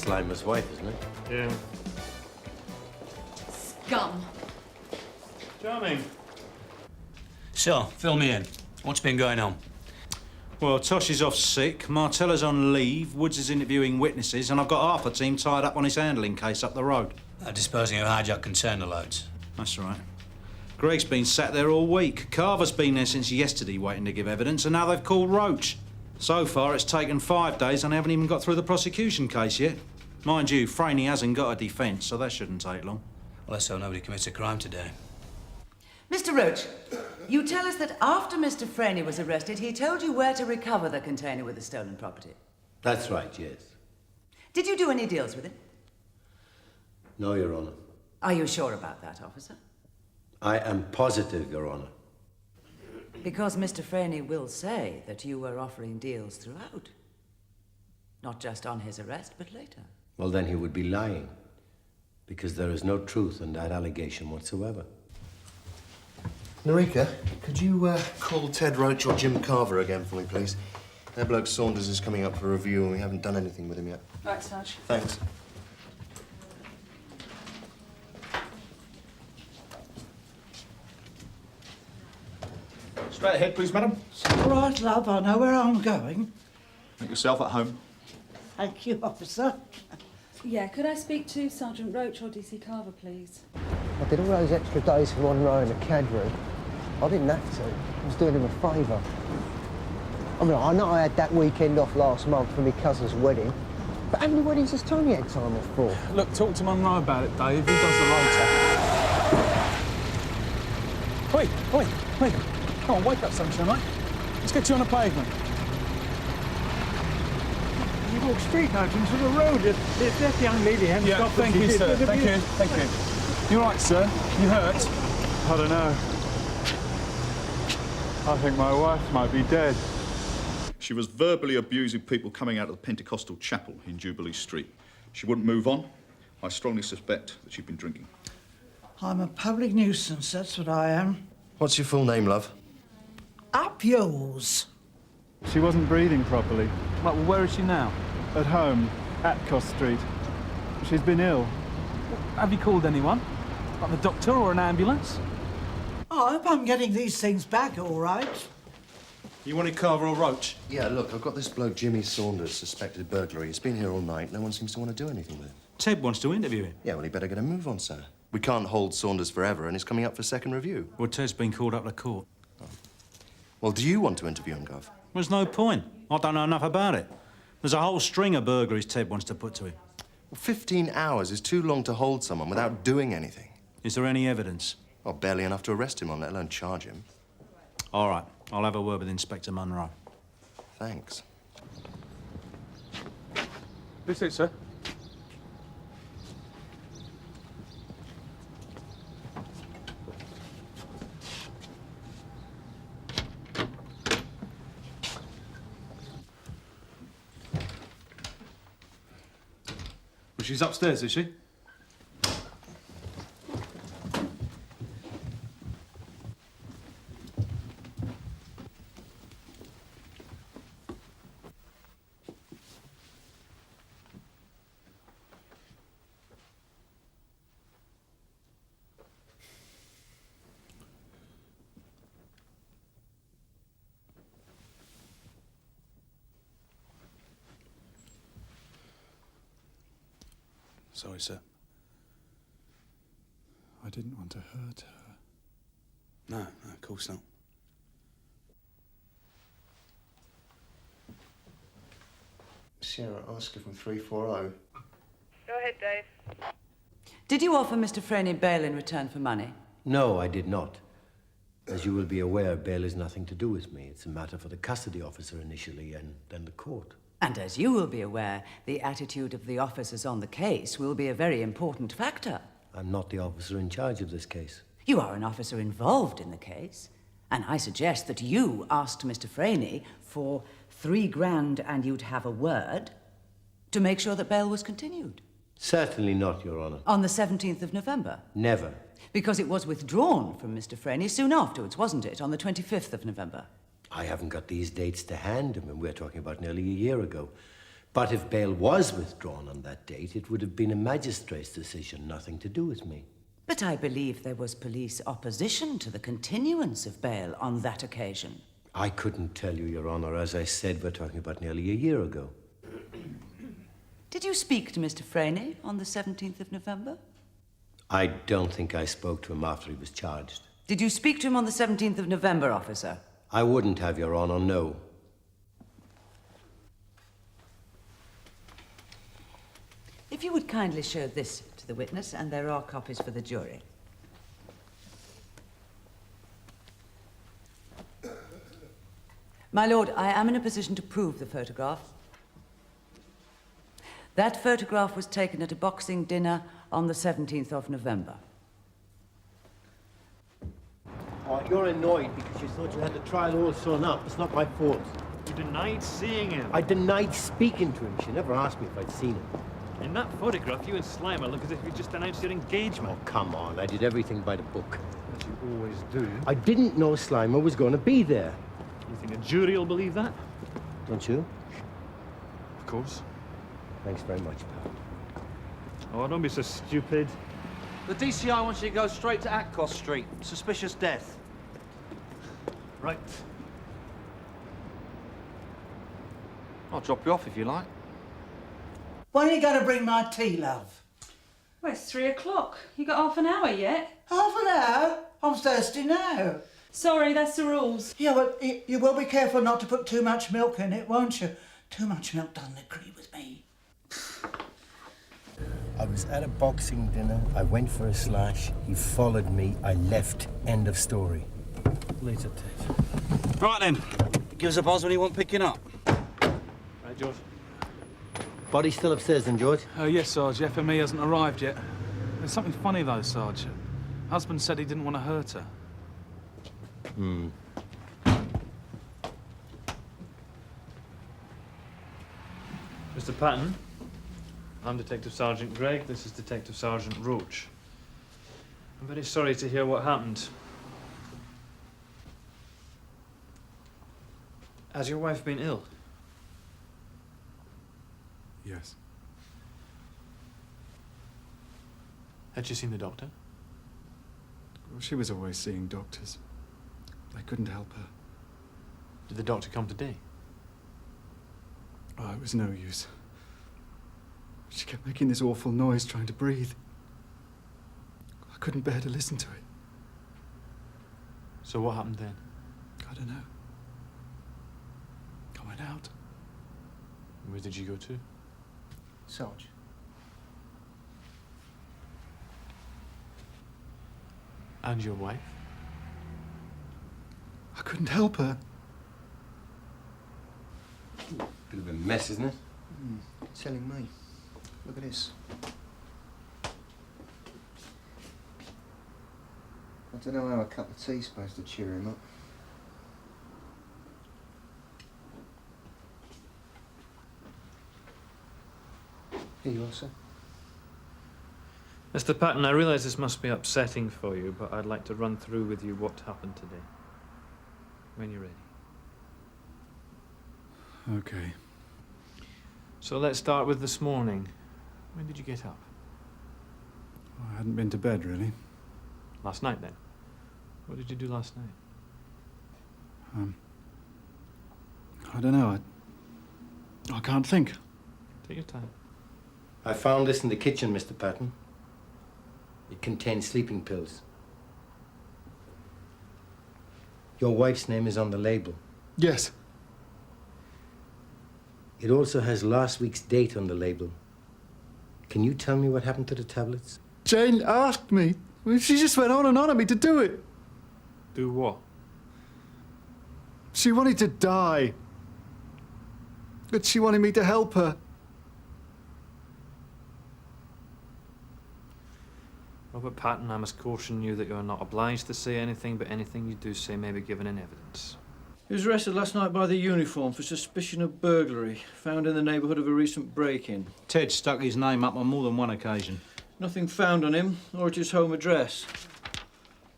Slimer's wife, isn't it? Yeah. Scum. Charming. So, fill me in. What's been going on? Well, Tosh is off sick, Martella's on leave, Woods is interviewing witnesses, and I've got half a team tied up on his handling case up the road. Disposing of hijacked container loads. That's right. Greg's been sat there all week. Carver's been there since yesterday waiting to give evidence, and now they've called Roach. So far, it's taken 5 days and they haven't even got through the prosecution case yet. Mind you, Franey hasn't got a defence, so that shouldn't take long. Well, let's hope nobody commits a crime today. Mr. Roach, you tell us that after Mr. Franey was arrested, he told you where to recover the container with the stolen property. That's right, yes. Did you do any deals with him? No, Your Honour. Are you sure about that, officer? I am positive, Your Honour. Because Mr. Franey will say that you were offering deals throughout. Not just on his arrest, but later. Well, then he would be lying, because there is no truth in that allegation whatsoever. Narika, could you call Ted Roach or Jim Carver again for me, please? Their bloke Saunders is coming up for a review and we haven't done anything with him yet. Right, Sarge. Thanks. Straight ahead, please, madam. All right, love, I know where I'm going. Make yourself at home. Thank you, officer. Yeah, could I speak to Sergeant Roach or DC Carver, please? I did all those extra days for one row in the CAD room. I didn't have to. I was doing him a favour. I mean, I know I had that weekend off last month for my cousin's wedding, but how many weddings has Tony had time off for? Look, talk to Munro about it, Dave. He does the rotor. Wait. Come on, wake up, sunshine, mate. Let's get you on the pavement. You walk straight out into the road. If that young lady hadn't stopped... Thank you, sir. Thank you. You all right, sir? You hurt? I don't know. I think my wife might be dead. She was verbally abusing people coming out of the Pentecostal chapel in Jubilee Street. She wouldn't move on. I strongly suspect that she'd been drinking. I'm a public nuisance, that's what I am. What's your full name, love? Up yours. She wasn't breathing properly. Well, where is she now? At home, at Cos Street. She's been ill. Have you called anyone? Like the doctor or an ambulance? I hope I'm getting these things back all right. You wanted Carver or Roach? Yeah, look, I've got this bloke Jimmy Saunders, suspected burglary. He's been here all night. No one seems to want to do anything with him. Ted wants to interview him. Yeah, well, he better get a move on, sir. We can't hold Saunders forever, and he's coming up for second review. Well, Ted's been called up to court. Oh. Well, do you want to interview him, Gov? There's no point. I don't know enough about it. There's a whole string of burglaries Ted wants to put to him. Well, 15 hours is too long to hold someone without doing anything. Is there any evidence? Well, barely enough to arrest him on, let alone charge him. All right. I'll have a word with Inspector Munro. Thanks. This it, sir. Well, she's upstairs, is she? Sorry, sir. I didn't want to hurt her. No, of course not. Sierra, Oscar from 340. Go ahead, Dave. Did you offer Mr. Franey bail in return for money? No, I did not. As you will be aware, bail has nothing to do with me. It's a matter for the custody officer initially and then the court. And as you will be aware, the attitude of the officers on the case will be a very important factor. I'm not the officer in charge of this case. You are an officer involved in the case, and I suggest that you asked Mr. Franey for $3,000 and you'd have a word to make sure that bail was continued. Certainly not, Your Honour. On the 17th of November? Never. Because it was withdrawn from Mr. Franey soon afterwards, wasn't it? On the 25th of November. I haven't got these dates to hand. I mean, we're talking about nearly a year ago. But if bail was withdrawn on that date, it would have been a magistrate's decision, nothing to do with me. But I believe there was police opposition to the continuance of bail on that occasion. I couldn't tell you, Your Honour. As I said, we're talking about nearly a year ago. Did you speak to Mr. Franey on the 17th of November? I don't think I spoke to him after he was charged. Did you speak to him on the 17th of November, officer? I wouldn't have, Your Honour, no. If you would kindly show this to the witness, and there are copies for the jury. My lord, I am in a position to prove the photograph. That photograph was taken at a boxing dinner on the 17th of November. Oh, you're annoyed because you thought you had the trial all sewn up. It's not my fault. You denied seeing him. I denied speaking to him. She never asked me if I'd seen him. In that photograph, you and Slimer look as if you just announced your engagement. Oh, come on. I did everything by the book. As you always do. I didn't know Slimer was going to be there. You think a jury will believe that? Don't you? Of course. Thanks very much, pal. Oh, don't be so stupid. The DCI wants you to go straight to Ackland Street. Suspicious death. Right. I'll drop you off if you like. When are you going to bring my tea, love? Well, it's 3 o'clock. You got half an hour yet? Half an hour? I'm thirsty now. Sorry, that's the rules. Yeah, well, you will be careful not to put too much milk in it, won't you? Too much milk doesn't agree with me. I was at a boxing dinner. I went for a slash. He followed me. I left. End of story. Later, Ted. Right then. Give us a buzz when you want picking up. Right, George. Body still upstairs then, George? Yes, Sarge. The FME hasn't arrived yet. There's something funny, though, Sarge. Husband said he didn't want to hurt her. Mr. Patton, I'm Detective Sergeant Gregg. This is Detective Sergeant Roach. I'm very sorry to hear what happened. Has your wife been ill? Yes. Had she seen the doctor? Well, she was always seeing doctors. They couldn't help her. Did the doctor come today? Oh, it was no use. She kept making this awful noise trying to breathe. I couldn't bear to listen to it. So what happened then? I don't know. I went out. Where did you go to? Sarge. And your wife? I couldn't help her. Bit of a mess, isn't it? Telling me. Look at this. I don't know how a cup of tea's supposed to cheer him up. Here you are, sir. Mr. Patton, I realise this must be upsetting for you, but I'd like to run through with you what happened today. When you're ready. Okay. So let's start with this morning. When did you get up? Well, I hadn't been to bed, really. Last night, then? What did you do last night? I don't know. I can't think. Take your time. I found this in the kitchen, Mr. Patton. It contains sleeping pills. Your wife's name is on the label. Yes. It also has last week's date on the label. Can you tell me what happened to the tablets? Jane asked me. She just went on and on at me to do it. Do what? She wanted to die. But she wanted me to help her. Robert Patton, I must caution you that you are not obliged to say anything, but anything you do say may be given in evidence. He was arrested last night by the uniform for suspicion of burglary, found in the neighbourhood of a recent break-in. Ted stuck his name up on more than one occasion. Nothing found on him or at his home address.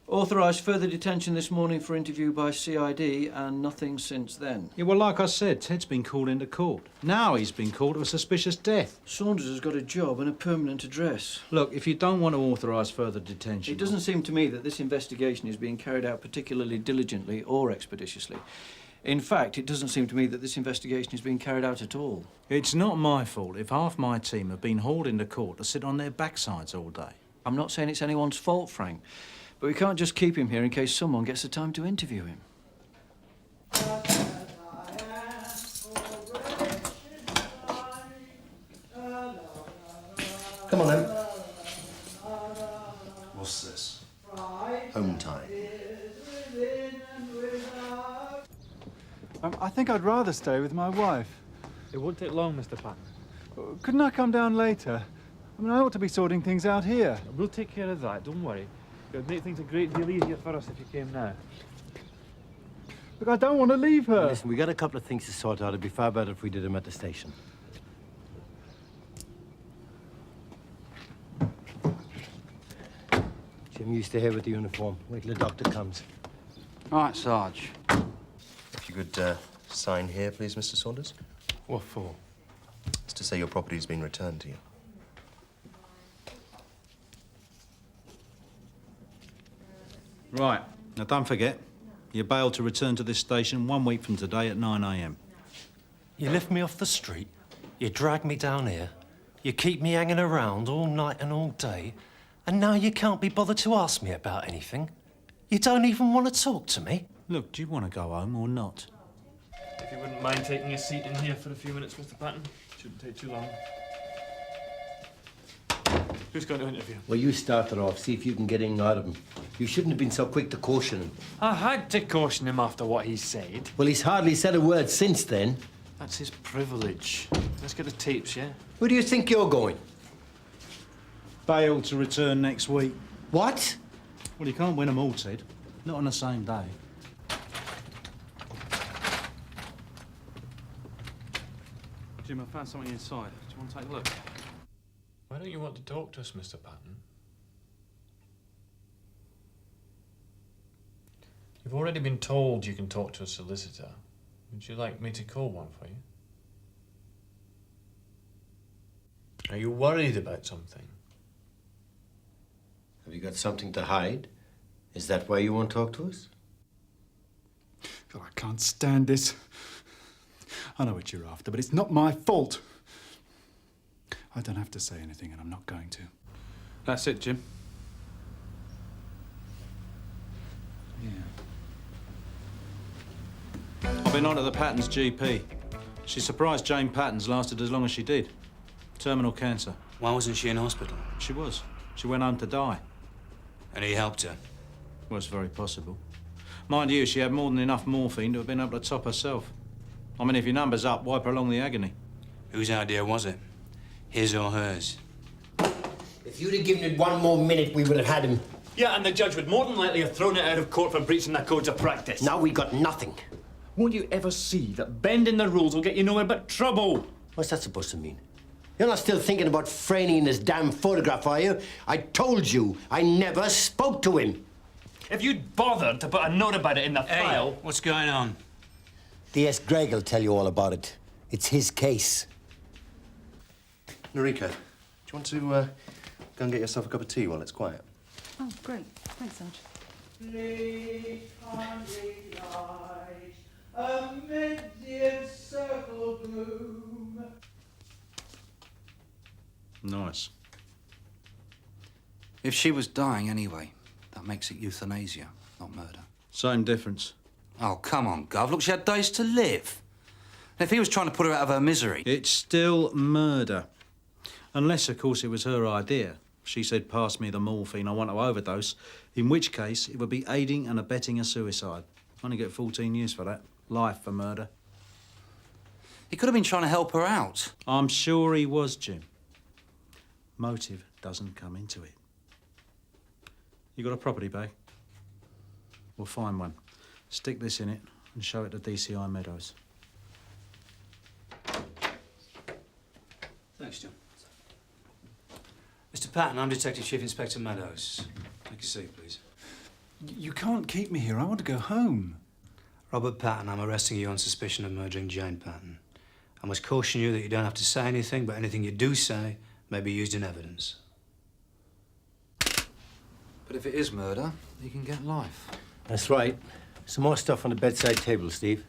Authorised further detention this morning for interview by CID and nothing since then. Yeah, well, like I said, Ted's been called into court. Now he's been called to a suspicious death. Saunders has got a job and a permanent address. Look, if you don't want to authorise further detention... It doesn't seem to me that this investigation is being carried out particularly diligently or expeditiously. In fact, it doesn't seem to me that this investigation is being carried out at all. It's not my fault if half my team have been hauled into court to sit on their backsides all day. I'm not saying it's anyone's fault, Frank. But we can't just keep him here in case someone gets the time to interview him. Come on, then. What's this? Home time. I think I'd rather stay with my wife. It won't take long, Mr. Patton. Couldn't I come down later? I mean, I ought to be sorting things out here. We'll take care of that, don't worry. It would make things a great deal easier for us if you came now. Look, I don't want to leave her. Listen, we got a couple of things to sort out. It'd be far better if we did them at the station. Jim, you stay here with the uniform. Wait till the doctor comes. All right, Sarge. If you could sign here, please, Mr. Saunders. What for? It's to say your property's been returned to you. Right. Now, don't forget, you're bailed to return to this station 1 week from today at 9 a.m. You lift me off the street, you drag me down here, you keep me hanging around all night and all day, and now you can't be bothered to ask me about anything. You don't even want to talk to me. Look, do you want to go home or not? If you wouldn't mind taking a seat in here for a few minutes, Mr. Patton. Shouldn't take too long. Who's going to interview? Well, you start it off. See if you can get in out of him. You shouldn't have been so quick to caution him. I had to caution him after what he said. Well, he's hardly said a word since then. That's his privilege. Let's get the tapes, yeah? Where do you think you're going? Bail to return next week. What? Well, you can't win them all, Ted. Not on the same day. Jim, I found something inside. Do you want to take a look? Why don't you want to talk to us, Mr. Patton? You've already been told you can talk to a solicitor. Would you like me to call one for you? Are you worried about something? Have you got something to hide? Is that why you won't talk to us? God, I can't stand this. I know what you're after, but it's not my fault. I don't have to say anything, and I'm not going to. That's it, Jim. I've been on to the Patton's GP. She's surprised Jane Patton's lasted as long as she did. Terminal cancer. Why wasn't she in hospital? She was. She went home to die. And he helped her? Well, it's very possible. Mind you, she had more than enough morphine to have been able to top herself. I mean, if your number's up, why prolong the agony? Whose idea was it? His or hers? If you'd have given it one more minute, we would have had him. Yeah, and the judge would more than likely have thrown it out of court for breaching the codes of practice. Now we got nothing. Won't you ever see that bending the rules will get you nowhere but trouble? What's that supposed to mean? You're not still thinking about Franey and his damn photograph, are you? I told you, I never spoke to him. If you'd bothered to put a note about it in the file... What's going on? D.S. Gregg will tell you all about it. It's his case. Noriko, do you want to go and get yourself a cup of tea while it's quiet? Oh, great. Thanks, Sarge. Late hungry light, amid the encircled gloom. Nice. If she was dying anyway, that makes it euthanasia, not murder. Same difference. Oh, come on, Gov. Look, she had days to live. And if he was trying to put her out of her misery... It's still murder. Unless, of course, it was her idea. She said, pass me the morphine, I want to overdose. In which case, it would be aiding and abetting a suicide. Only get 14 years for that. Life for murder. He could have been trying to help her out. I'm sure he was, Jim. Motive doesn't come into it. You got a property bag? We'll find one. Stick this in it and show it to DCI Meadows. Thanks, John. Mr. Patton, I'm Detective Chief Inspector Meadows. Take a seat, please. You can't keep me here. I want to go home. Robert Patton, I'm arresting you on suspicion of murdering Jane Patton. I must caution you that you don't have to say anything, but anything you do say may be used in evidence. But if it is murder, he can get life. That's right. Some more stuff on the bedside table, Steve.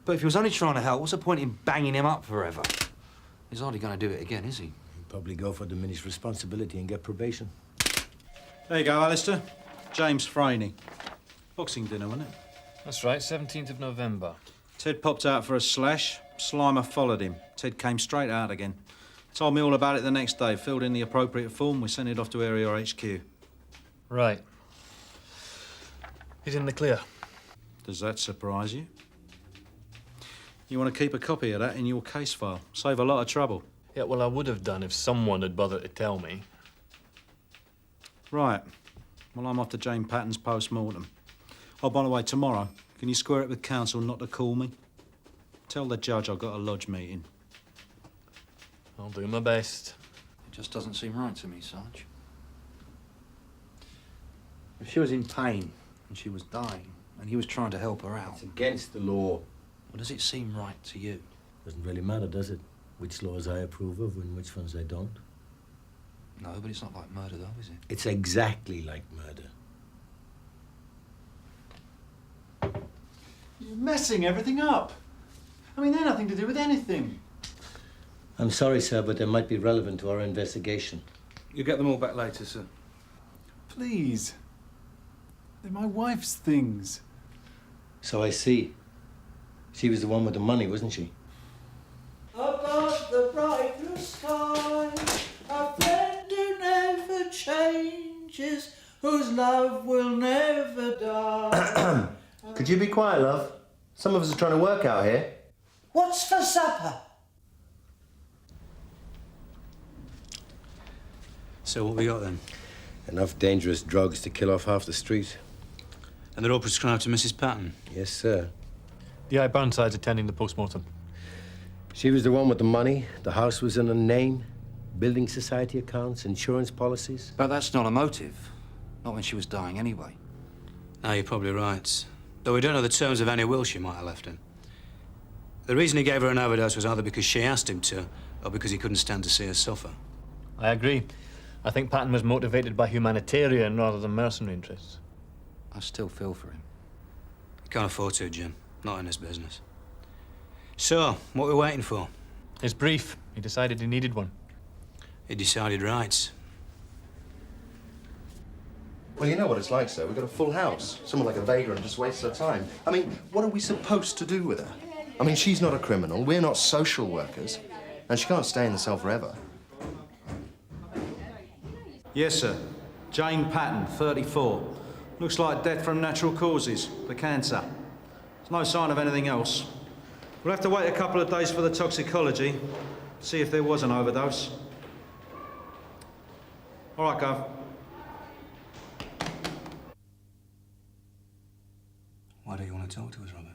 But if he was only trying to help, what's the point in banging him up forever? He's hardly going to do it again, is he? He'll probably go for diminished responsibility and get probation. There you go, Alistair. James Franey. Boxing dinner, wasn't it? That's right, 17th of November. Ted popped out for a slash. Slimer followed him. Ted came straight out again. Told me all about it the next day. Filled in the appropriate form. We sent it off to Area HQ. Right. He's in the clear. Does that surprise you? You want to keep a copy of that in your case file. Save a lot of trouble. Yeah, well, I would have done if someone had bothered to tell me. Right. Well, I'm off to Jane Patton's post-mortem. Oh, by the way, tomorrow, can you square it with counsel not to call me? Tell the judge I've got a lodge meeting. I'll do my best. It just doesn't seem right to me, Sarge. If she was in pain and she was dying and he was trying to help her out... It's against the law. Well, does it seem right to you? Doesn't really matter, does it? Which laws I approve of and which ones I don't. No, but it's not like murder, though, is it? It's exactly like murder. You're messing everything up. I mean, they're nothing to do with anything. I'm sorry, sir, but they might be relevant to our investigation. You'll get them all back later, sir. Please. They're my wife's things. So I see. She was the one with the money, wasn't she? Above the bright blue sky, a friend who never changes, whose love will never die. Could you be quiet, love? Some of us are trying to work out here. What's for supper? So what we got then? Enough dangerous drugs to kill off half the street. And they're all prescribed to Mrs. Patton? Yes, sir. Yeah, Burnside's attending the post-mortem. She was the one with the money. The house was in her name. Building society accounts, insurance policies. But that's not a motive. Not when she was dying anyway. No, you're probably right. Though we don't know the terms of any will she might have left him. The reason he gave her an overdose was either because she asked him to, or because he couldn't stand to see her suffer. I agree. I think Patton was motivated by humanitarian rather than mercenary interests. I still feel for him. You can't afford to, Jim. Not in this business. So, what are we waiting for? His brief. He decided he needed one. He decided right. Well, you know what it's like, sir. We've got a full house. Someone like a vagrant just wastes her time. I mean, what are we supposed to do with her? I mean, she's not a criminal. We're not social workers. And she can't stay in the cell forever. Yes, sir. Jane Patton, 34. Looks like death from natural causes, the cancer. There's no sign of anything else. We'll have to wait a couple of days for the toxicology, see if there was an overdose. All right, Gov. Why don't you want to talk to us, Robert?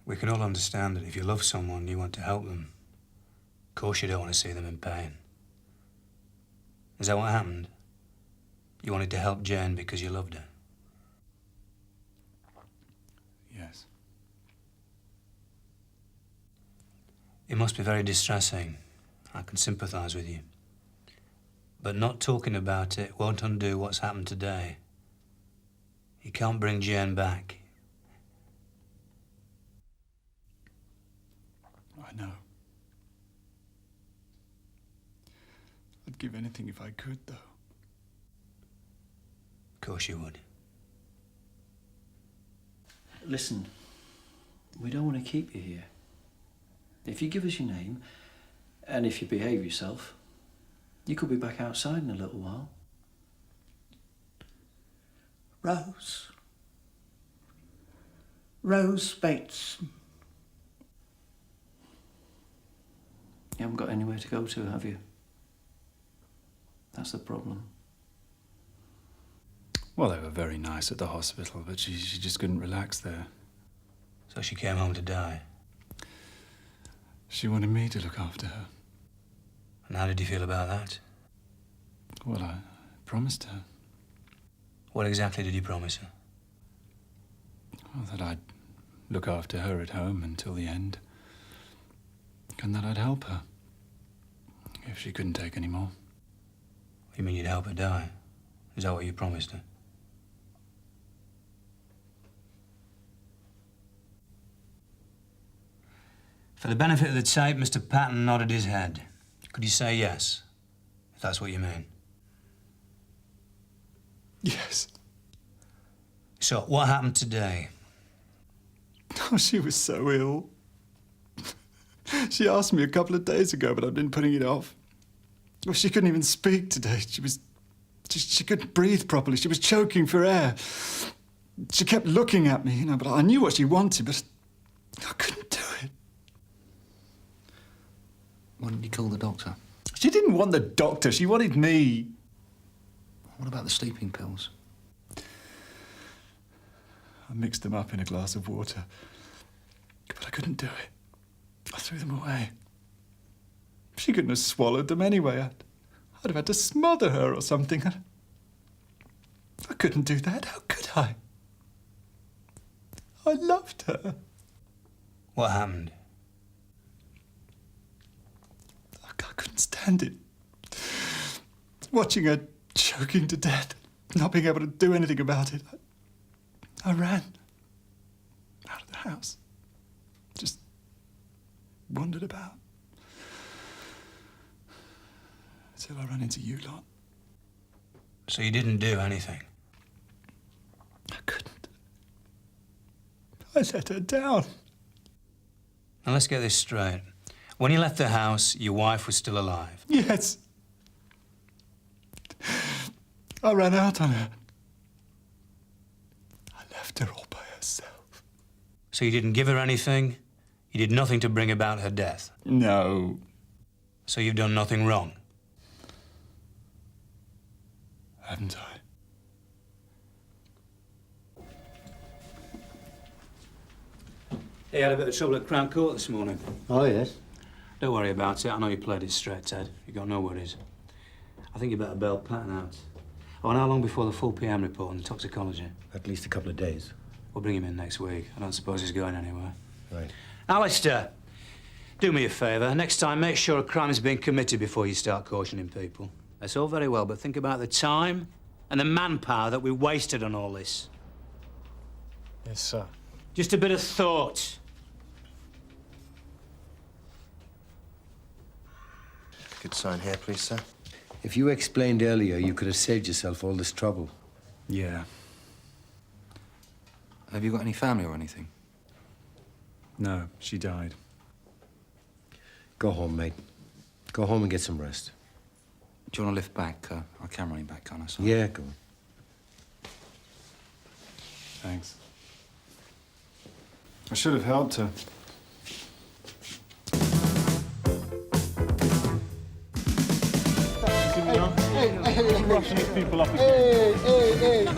We can all understand that if you love someone, you want to help them. Of course you don't want to see them in pain. Is that what happened? You wanted to help Jane because you loved her? Yes. It must be very distressing. I can sympathise with you. But not talking about it won't undo what's happened today. You can't bring Jane back. I know. I'd give anything if I could, though. Of course you would. Listen, we don't want to keep you here. If you give us your name, and if you behave yourself, you could be back outside in a little while. Rose. Rose Bates. You haven't got anywhere to go to, have you? That's the problem. Well, they were very nice at the hospital, but she just couldn't relax there. So she came home to die? She wanted me to look after her. And how did you feel about that? Well, I promised her. What exactly did you promise her? Well, that I'd look after her at home until the end. And that I'd help her if she couldn't take any more. You mean you'd help her die? Is that what you promised her? For the benefit of the tape, Mr. Patton nodded his head. Could you say yes, if that's what you mean? Yes. So, what happened today? Oh, she was so ill. She asked me a couple of days ago, but I've been putting it off. Well, she couldn't even speak today. She couldn't breathe properly. She was choking for air. She kept looking at me, but I knew what she wanted, but I couldn't do it. Why didn't you call the doctor? She didn't want the doctor. She wanted me. What about the sleeping pills? I mixed them up in a glass of water, but I couldn't do it. I threw them away. She couldn't have swallowed them anyway. I'd have had to smother her or something. I couldn't do that. How could I? I loved her. What happened? I couldn't stand it. Watching her choking to death, not being able to do anything about it. I ran out of the house. Just wandered about. Until I ran into you lot. So you didn't do anything? I couldn't. I let her down. Now let's get this straight. When you left the house, your wife was still alive? Yes. I ran out on her. I left her all by herself. So you didn't give her anything? You did nothing to bring about her death? No. So you've done nothing wrong? Haven't I? He had a bit of trouble at Crown Court this morning. Oh, yes? Don't worry about it. I know you played it straight, Ted. You got no worries. I think you better bail Patton out. Oh, and how long before the full PM report on the toxicology? At least a couple of days. We'll bring him in next week. I don't suppose he's going anywhere. Right. Alistair, do me a favour. Next time, make sure a crime has been committed before you start cautioning people. That's all very well, but think about the time and the manpower that we wasted on all this. Yes, sir. Just a bit of thought. Could sign here, please, sir. If you explained earlier, you could have saved yourself all this trouble. Yeah. Have you got any family or anything? No, she died. Go home, mate. Go home and get some rest. Do you want to lift back? I can run him back, can't I, sir? Yeah, go on. Thanks. I should have helped her. Rushing these people up again. Hey.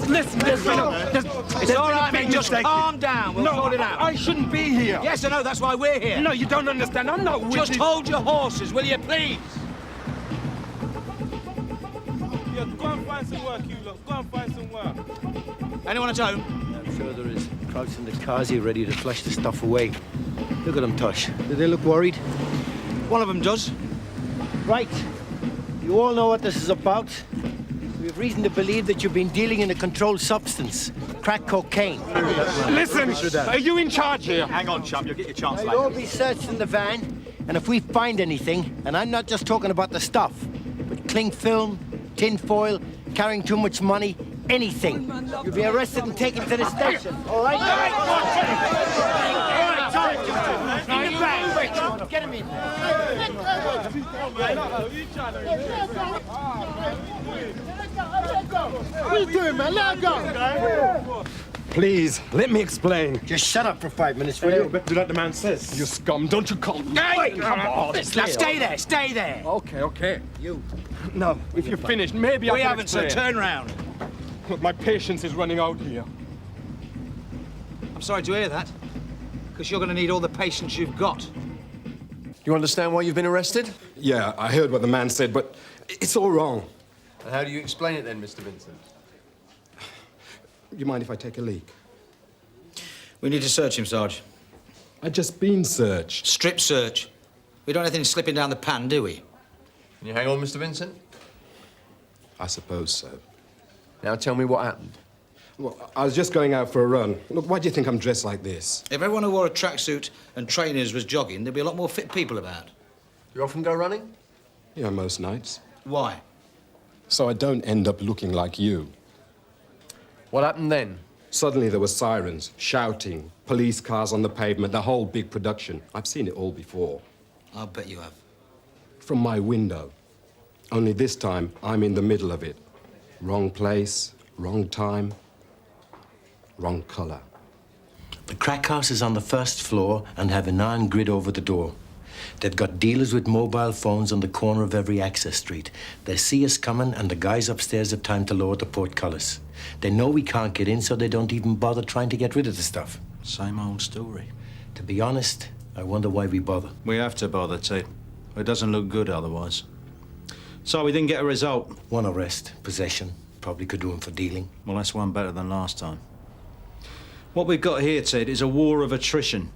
Listen. It's all right, mate. Just calm down. We'll sort it out. I shouldn't be here. Yes, I know. That's why we're here. No, you don't understand. I'm not with Just you. hold your horses, will you, please? Yeah, go and find some work, you lot. Go and find some work. Anyone at home? I'm sure there is. Crowds in the cars here ready to flush the stuff away. Look at them, Tosh. Do they look worried? One of them does. Right. You all know what this is about. We have reason to believe that you've been dealing in a controlled substance, crack cocaine. Listen, are you in charge here? Hang on, chum, you'll get your chance They'll all be searched in the van, and if we find anything, and I'm not just talking about the stuff, but cling film, tin foil, carrying too much money, anything, you'll be arrested and taken to the station. All right? In the bag. Get him in. What are you doing, man? Let her go. Please, let me explain. Just shut up for 5 minutes, will you? Do like the man says. You scum, don't you call me. Hey! Come on. Now stay there, stay there. Okay. You. No, if you're finished, maybe I We can haven't, sir. explain. Turn round. Look, my patience is running out here. I'm sorry to hear that, because you're going to need all the patience you've got. Do you understand why you've been arrested? Yeah, I heard what the man said, but it's all wrong. And how do you explain it then, Mr. Vincent? You mind if I take a leak? We need to search him, Sarge. I've just been searched. Strip search. We don't have anything slipping down the pan, do we? Can you hang on, Mr. Vincent? I suppose so. Now tell me what happened. Well, I was just going out for a run. Look, why do you think I'm dressed like this? If everyone who wore a tracksuit and trainers was jogging, there'd be a lot more fit people about. You often go running? Yeah, most nights. Why? So I don't end up looking like you. What happened then? Suddenly there were sirens, shouting, police cars on the pavement, the whole big production. I've seen it all before. I'll bet you have. From my window. Only this time, I'm in the middle of it. Wrong place, wrong time, wrong colour. The crack house is on the first floor and have an iron grid over the door. They've got dealers with mobile phones on the corner of every access street. They see us coming and the guys upstairs have time to lower the portcullis. They know we can't get in, so they don't even bother trying to get rid of the stuff. Same old story. To be honest, I wonder why we bother. We have to bother, Ted. It doesn't look good otherwise. So we didn't get a result. One arrest, possession. Probably could do him for dealing. Well, that's one better than last time. What we've got here, Ted, is a war of attrition.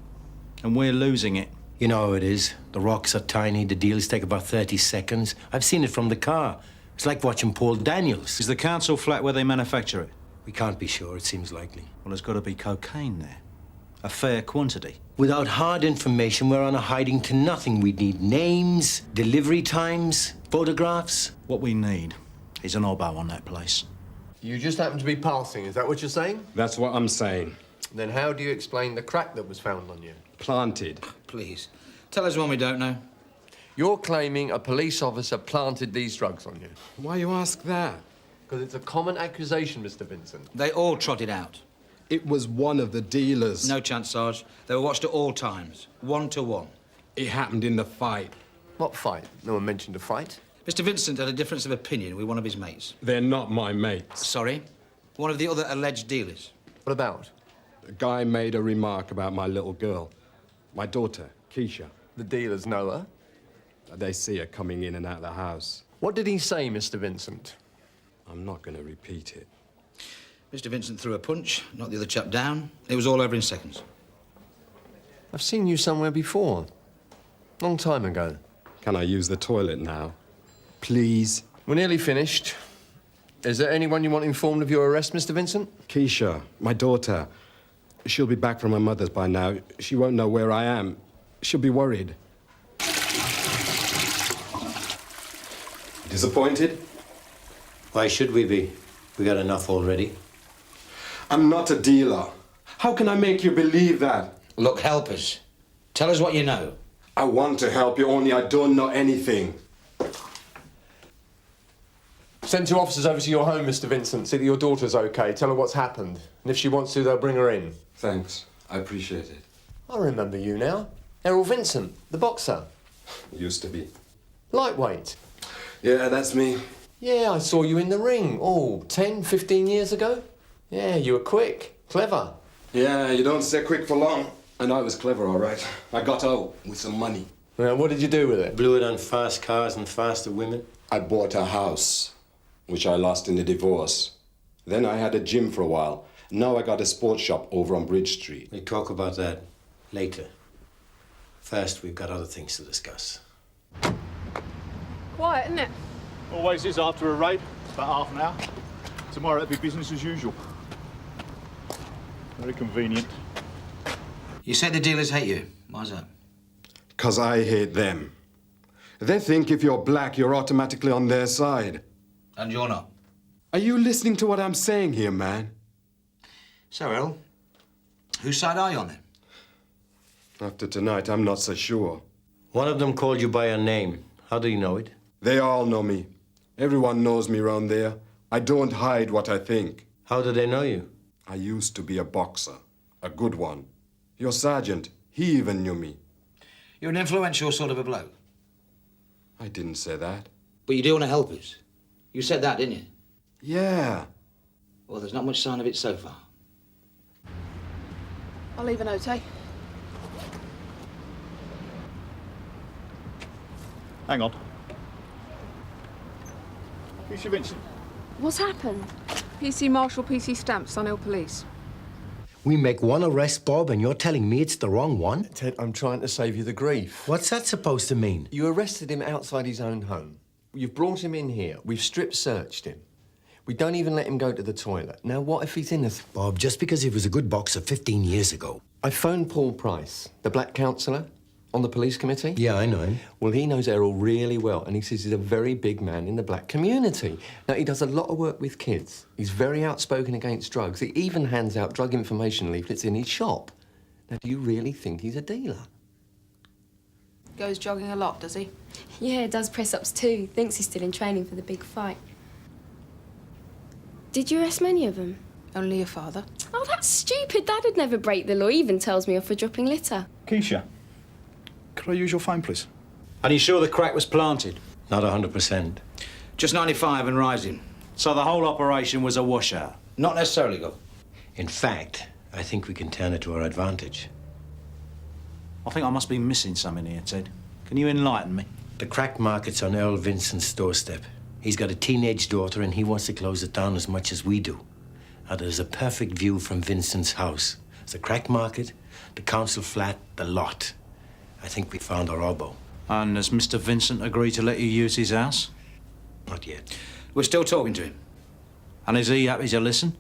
And we're losing it. You know how it is. The rocks are tiny, the deals take about 30 seconds. I've seen it from the car. It's like watching Paul Daniels. Is the council flat where they manufacture it? We can't be sure, it seems likely. Well, there's got to be cocaine there. A fair quantity. Without hard information, we're on a hiding to nothing. We'd need names, delivery times, photographs. What we need is an oboe on that place. You just happened to be passing, is that what you're saying? That's what I'm saying. Then how do you explain the crack that was found on you? Planted. Please, tell us one we don't know. You're claiming a police officer planted these drugs on you. Why you ask that? Because it's a common accusation, Mr. Vincent. They all trotted out. It was one of the dealers. No chance, Sarge. They were watched at all times, 1 to 1. It happened in the fight. What fight? No one mentioned a fight. Mr. Vincent had a difference of opinion with one of his mates. They're not my mates. Sorry? One of the other alleged dealers. What about? A guy made a remark about my little girl. My daughter, Keisha. The dealers know her? They see her coming in and out of the house. What did he say, Mr. Vincent? I'm not going to repeat it. Mr. Vincent threw a punch, knocked the other chap down. It was all over in seconds. I've seen you somewhere before. Long time ago. Can I use the toilet now? Please? We're nearly finished. Is there anyone you want informed of your arrest, Mr. Vincent? Keisha, my daughter. She'll be back from her mother's by now. She won't know where I am. She'll be worried. Disappointed? Why should we be? We got enough already. I'm not a dealer. How can I make you believe that? Look, help us. Tell us what you know. I want to help you, only I don't know anything. Send 2 officers over to your home, Mr. Vincent. See that your daughter's okay. Tell her what's happened. And if she wants to, they'll bring her in. Thanks. I appreciate it. I remember you now. Errol Vincent, the boxer. Used to be. Lightweight. Yeah, that's me. Yeah, I saw you in the ring. Oh, 10, 15 years ago? Yeah, you were quick. Clever. Yeah, you don't stay quick for long. And I was clever, all right. I got out with some money. Yeah, what did you do with it? Blew it on fast cars and faster women. I bought a house, which I lost in the divorce. Then I had a gym for a while. Now I got a sports shop over on Bridge Street. We'll talk about that later. First, we've got other things to discuss. Quiet, isn't it? Always is after a raid. About half an hour. Tomorrow it'll be business as usual. Very convenient. You said the dealers hate you. Why's that? 'Cause I hate them. They think if you're black, you're automatically on their side. And you're not. Are you listening to what I'm saying here, man? So, El, whose side are you on then? After tonight, I'm not so sure. One of them called you by a name. How do you know it? They all know me. Everyone knows me round there. I don't hide what I think. How do they know you? I used to be a boxer, a good one. Your sergeant, he even knew me. You're an influential sort of a bloke. I didn't say that. But you do want to help us. You said that, didn't you? Yeah. Well, there's not much sign of it so far. I'll leave a note, eh? Hang on. Who's your Vincent? What's happened? PC Marshal, PC Stamp, Scannell Police. We make one arrest, Bob, and you're telling me it's the wrong one? Ted, I'm trying to save you the grief. What's that supposed to mean? You arrested him outside his own home. You've brought him in here. We've strip-searched him. We don't even let him go to the toilet. Now, what if he's innocent? Bob, just because he was a good boxer 15 years ago. I phoned Paul Price, the black councillor on the police committee. Yeah, I know him. Well, he knows Errol really well, and he says he's a very big man in the black community. Now, he does a lot of work with kids. He's very outspoken against drugs. He even hands out drug information leaflets in his shop. Now, do you really think he's a dealer? Goes jogging a lot, does he? Yeah, does press-ups too. Thinks he's still in training for the big fight. Did you arrest many of them? Only your father. Oh, that's stupid. Dad'd never break the law. He even tells me off for dropping litter. Keisha, could I use your phone, please? Are you sure the crack was planted? Not 100%. Just 95 and rising. So the whole operation was a washout? Not necessarily, Gov. In fact, I think we can turn it to our advantage. I think I must be missing something here, Ted. Can you enlighten me? The crack market's on Earl Vincent's doorstep. He's got a teenage daughter and he wants to close it down as much as we do. Now, there's a perfect view from Vincent's house. There's the crack market, the council flat, the lot. I think we found our oboe. And has Mr. Vincent agreed to let you use his house? Not yet. We're still talking to him. And is he happy to listen?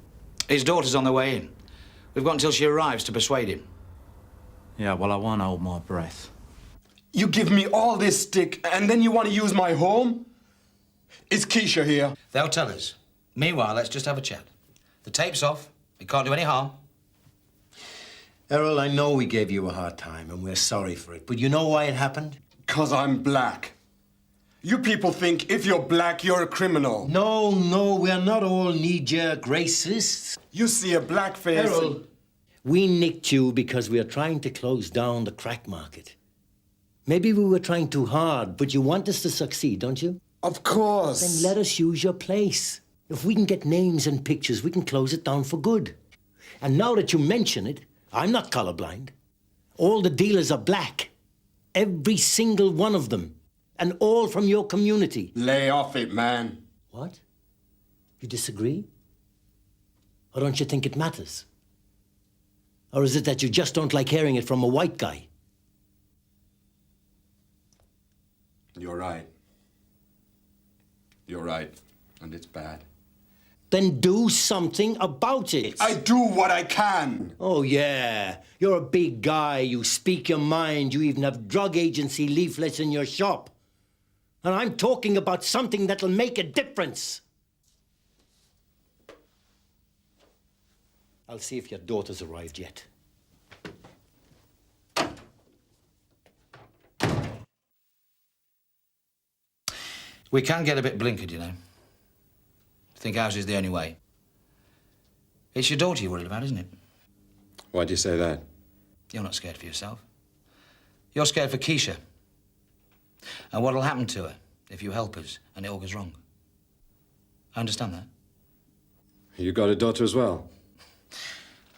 His daughter's on the way in. We've got until she arrives to persuade him. Yeah, well, I won't hold my breath. You give me all this stick, and then you want to use my home? Is Keisha here? They'll tell us. Meanwhile, let's just have a chat. The tape's off. It can't do any harm. Errol, I know we gave you a hard time, and we're sorry for it. But you know why it happened? 'Cause I'm black. You people think if you're black, you're a criminal. No, we're not all knee-jerk racists. You see a black face. Errol, we nicked you because we are trying to close down the crack market. Maybe we were trying too hard, but you want us to succeed, don't you? Of course. Then let us use your place. If we can get names and pictures, we can close it down for good. And now that you mention it, I'm not colorblind. All the dealers are black. Every single one of them. And all from your community. Lay off it, man. What? You disagree? Or don't you think it matters? Or is it that you just don't like hearing it from a white guy? You're right. You're right. And it's bad. Then do something about it. I do what I can. Oh, yeah. You're a big guy. You speak your mind. You even have drug agency leaflets in your shop. And I'm talking about something that'll make a difference. I'll see if your daughter's arrived yet. We can get a bit blinkered, you know. Think ours is the only way. It's your daughter you're worried about, isn't it? Why'd you say that? You're not scared for yourself. You're scared for Keisha. And what'll happen to her if you help us and it all goes wrong. I understand that. You got a daughter as well?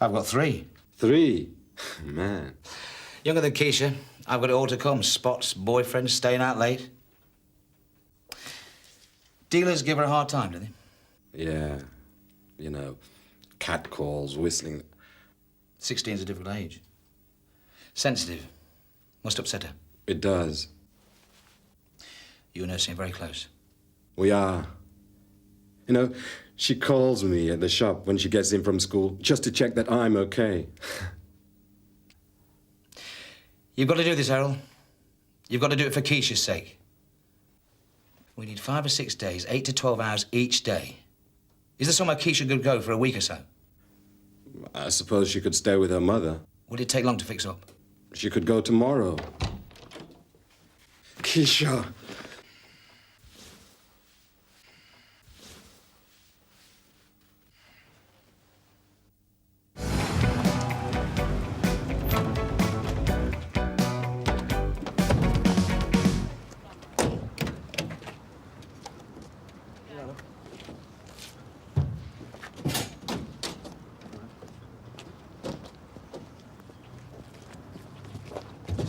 I've got 3. 3? Man. Younger than Keisha. I've got it all to come. Spots, boyfriends, staying out late. Dealers give her a hard time, do they? Yeah. You know, catcalls, whistling. 16's a difficult age. Sensitive. Must upset her. It does. You and her seem very close. We are. You know, she calls me at the shop when she gets in from school just to check that I'm okay. You've got to do this, Errol. You've got to do it for Keisha's sake. We need 5 or 6 days, 8 to 12 hours each day. Is there somewhere Keisha could go for a week or so? I suppose she could stay with her mother. Would it take long to fix up? She could go tomorrow. Keisha.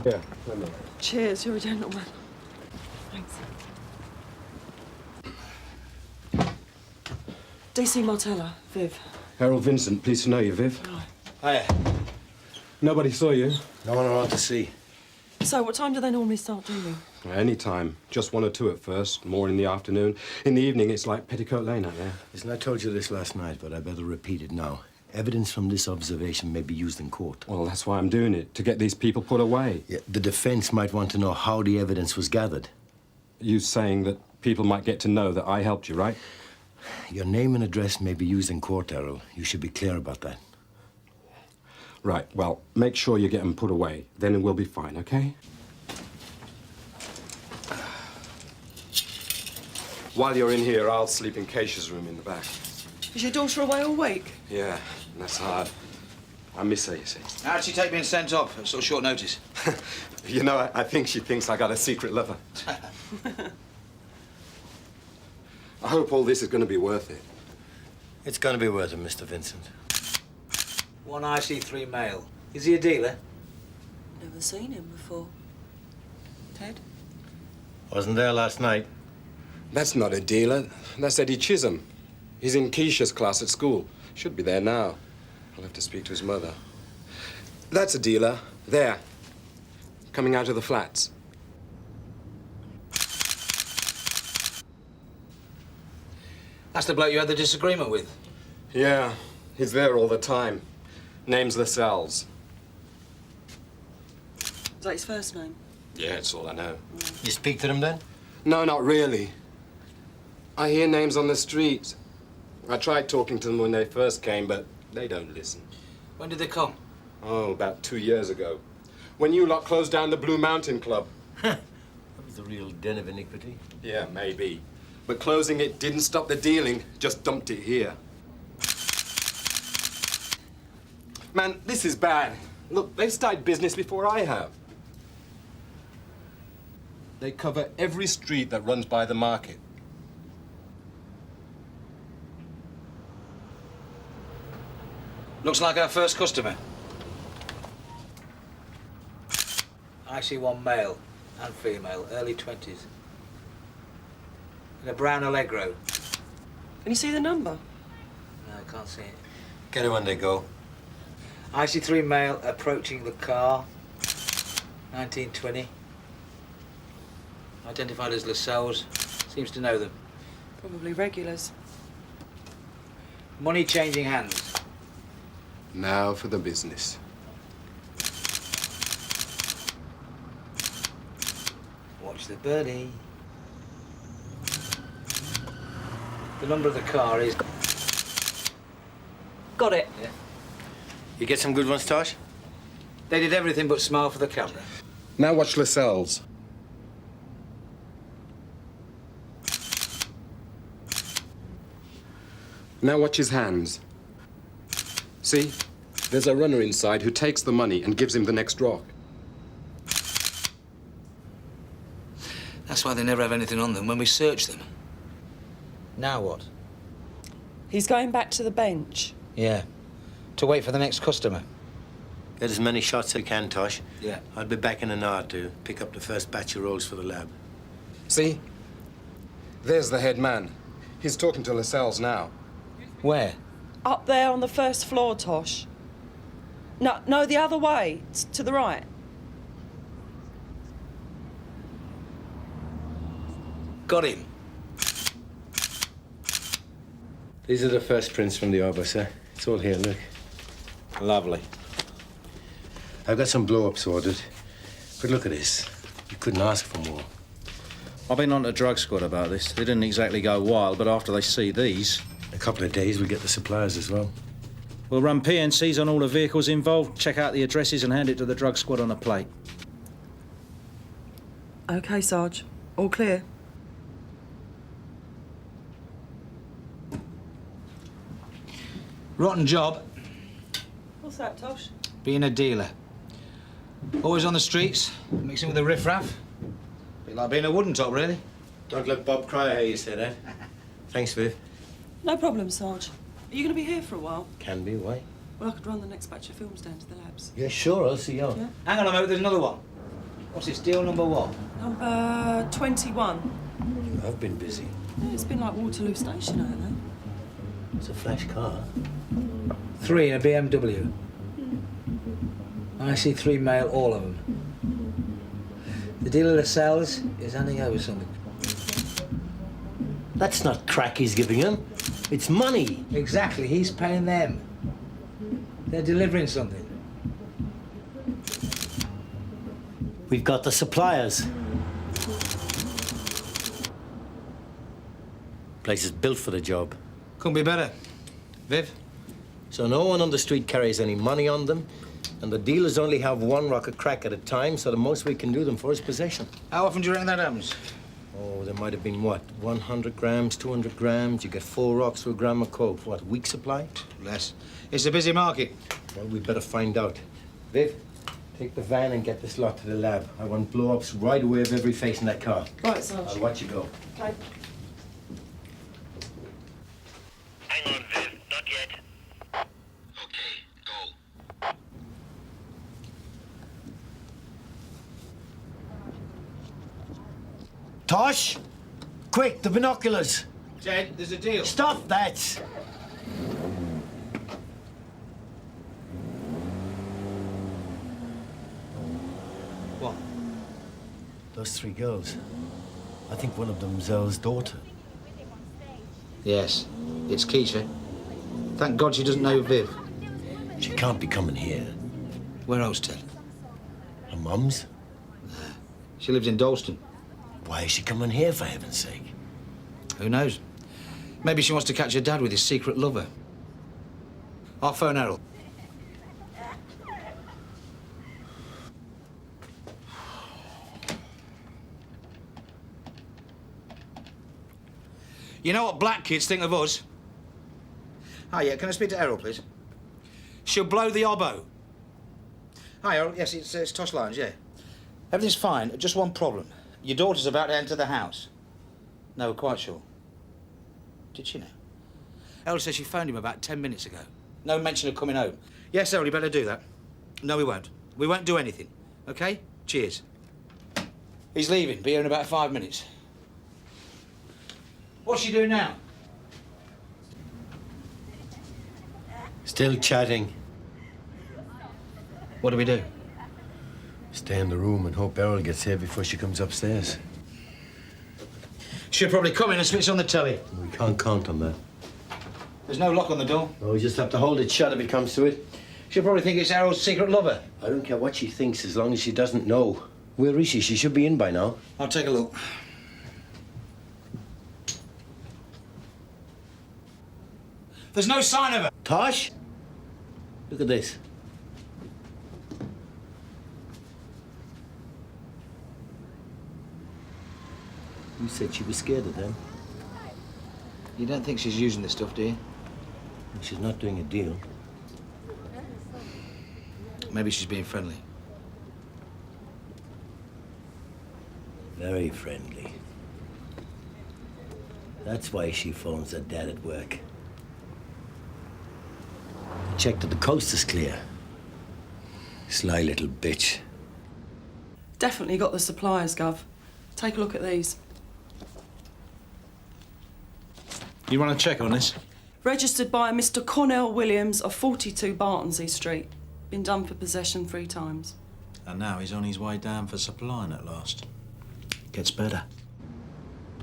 Yeah. Cheers, you're a gentleman. Thanks. DC Martella, Viv. Harold Vincent, pleased to know you, Viv. Hiya. Nobody saw you? No one around to see. So, what time do they normally start dealing? Any time. Just 1 or 2 at first, more in the afternoon. In the evening, it's like Petticoat Lane out there. Listen, I told you this last night, but I better repeat it now. Evidence from this observation may be used in court. Well, that's why I'm doing it, to get these people put away. Yeah, the defense might want to know how the evidence was gathered. You saying that people might get to know that I helped you, right? Your name and address may be used in court, Errol. You should be clear about that. Right, well, make sure you get them put away. Then it will be fine, okay? While you're in here, I'll sleep in Keisha's room in the back. Is your daughter away all week? Yeah, that's hard. I miss her, you see. How'd she take being sent off at so short notice? You know, I think she thinks I got a secret lover. I hope all this is going to be worth it. It's going to be worth it, Mr. Vincent. 1 IC3 male. Is he a dealer? Never seen him before. Ted? Wasn't there last night. That's not a dealer. That's Eddie Chisholm. He's in Keisha's class at school. Should be there now. I'll have to speak to his mother. That's a dealer. There. Coming out of the flats. That's the bloke you had the disagreement with? Yeah, he's there all the time. Name's Lascelles. Is that his first name? Yeah, it's all I know. You speak to them then? No, not really. I hear names on the street. I tried talking to them when they first came, but they don't listen. When did they come? Oh, about 2 years ago. When you lot closed down the Blue Mountain Club. That was the real den of iniquity. Yeah, maybe. But closing it didn't stop the dealing, just dumped it here. Man, this is bad. Look, they've started business before I have. They cover every street that runs by the market. Looks like our first customer. I see one male and female, early 20s. In a brown Allegro. Can you see the number? No, I can't see it. Get it when they go. I see 3 male approaching the car. 1920. Identified as Lascelles. Seems to know them. Probably regulars. Money changing hands. Now for the business. Watch the birdie. The number of the car is... Got it. Yeah. You get some good ones, Tosh? They did everything but smile for the camera. Now watch Lascelles. Now watch his hands. See? There's a runner inside who takes the money and gives him the next rock. That's why they never have anything on them when we search them. Now what? He's going back to the bench. Yeah. To wait for the next customer. Get as many shots as you can, Tosh. Yeah. I'll be back in an hour to pick up the first batch of rolls for the lab. See? There's the head man. He's talking to Lascelles now. Where? Up there on the first floor, Tosh. No, the other way. To the right. Got him. These are the first prints from the arbor, sir. It's all here, look. Lovely. I've got some blow-ups ordered. But look at this. You couldn't ask for more. I've been on to drug squad about this. They didn't exactly go wild, but after they see these... In a couple of days, we'll get the suppliers as well. We'll run PNCs on all the vehicles involved, check out the addresses and hand it to the drug squad on a plate. OK, Sarge. All clear. Rotten job. What's that, Tosh? Being a dealer. Always on the streets, mixing with the riffraff. Bit like being a wooden top, really. Don't let Bob cry how you say that. Thanks, Viv. No problem, Sarge. Are you going to be here for a while? Can be, why? Well, I could run the next batch of films down to the labs. Yeah, sure, I'll see you. Yeah? Hang on a moment, there's another one. What's this, deal number what? Number 21. You have been busy. Yeah, it's been like Waterloo Station out there. It's a flash car. 3 in a BMW. I see 3 male, all of them. The dealer that sells is handing over something. That's not crack he's giving him. It's money. Exactly, he's paying them. They're delivering something. We've got the suppliers. Place is built for the job. Couldn't be better. Viv? So no one on the street carries any money on them, and the dealers only have 1 rock of crack at a time, so the most we can do them for is possession. How often do you reckon that happens? Oh, there might have been, what, 100 grams, 200 grams? You get 4 rocks for a gram of coke. What, week supply? Less. It's a busy market. Well, we better find out. Viv, take the van and get this lot to the lab. I want blow-ups right away of every face in that car. Right, Sarge. I'll watch you go. Okay. Hang on, Viv. Not yet. Okay, go. Tosh! Quick, the binoculars! Ted, there's a deal. Stop that! What? Those 3 girls. I think one of them's Earl's daughter. Yes, it's Keisha. Thank God she doesn't know Viv. She can't be coming here. Where else, Ted? Her mum's? She lives in Dalston. Why is she coming here, for heaven's sake? Who knows? Maybe she wants to catch her dad with his secret lover. I'll phone Errol. You know what black kids think of us? Hi, yeah, can I speak to Errol, please? She'll blow the obbo. Hi, Errol. Yes, it's Tosh Lyons, yeah. Everything's fine. Just one problem. Your daughter's about to enter the house. No, we're quite sure. Did she know? Errol says she phoned him about 10 minutes ago. No mention of coming home. Yes, Errol, you better do that. No, we won't. We won't do anything. OK? Cheers. He's leaving. Be here in about 5 minutes. What's she doing now? Still chatting. What do we do? Stay in the room and hope Errol gets here before she comes upstairs. She'll probably come in and switch on the telly. We can't count on that. There's no lock on the door. No, we just have to hold it shut if it comes to it. She'll probably think it's Errol's secret lover. I don't care what she thinks as long as she doesn't know. Where is she? She should be in by now. I'll take a look. There's no sign of her. Tosh? Look at this. You said she was scared of them. You don't think she's using this stuff, do you? She's not doing a deal. Maybe she's being friendly. Very friendly. That's why she phones her dad at work. Check that the coast is clear. Sly little bitch. Definitely got the suppliers, Gov. Take a look at these. You want to check on this? Registered by Mr. Cornell Williams of 42 Bartonsley Street. Been done for possession 3 times. And now he's on his way down for supplying at last. Gets better.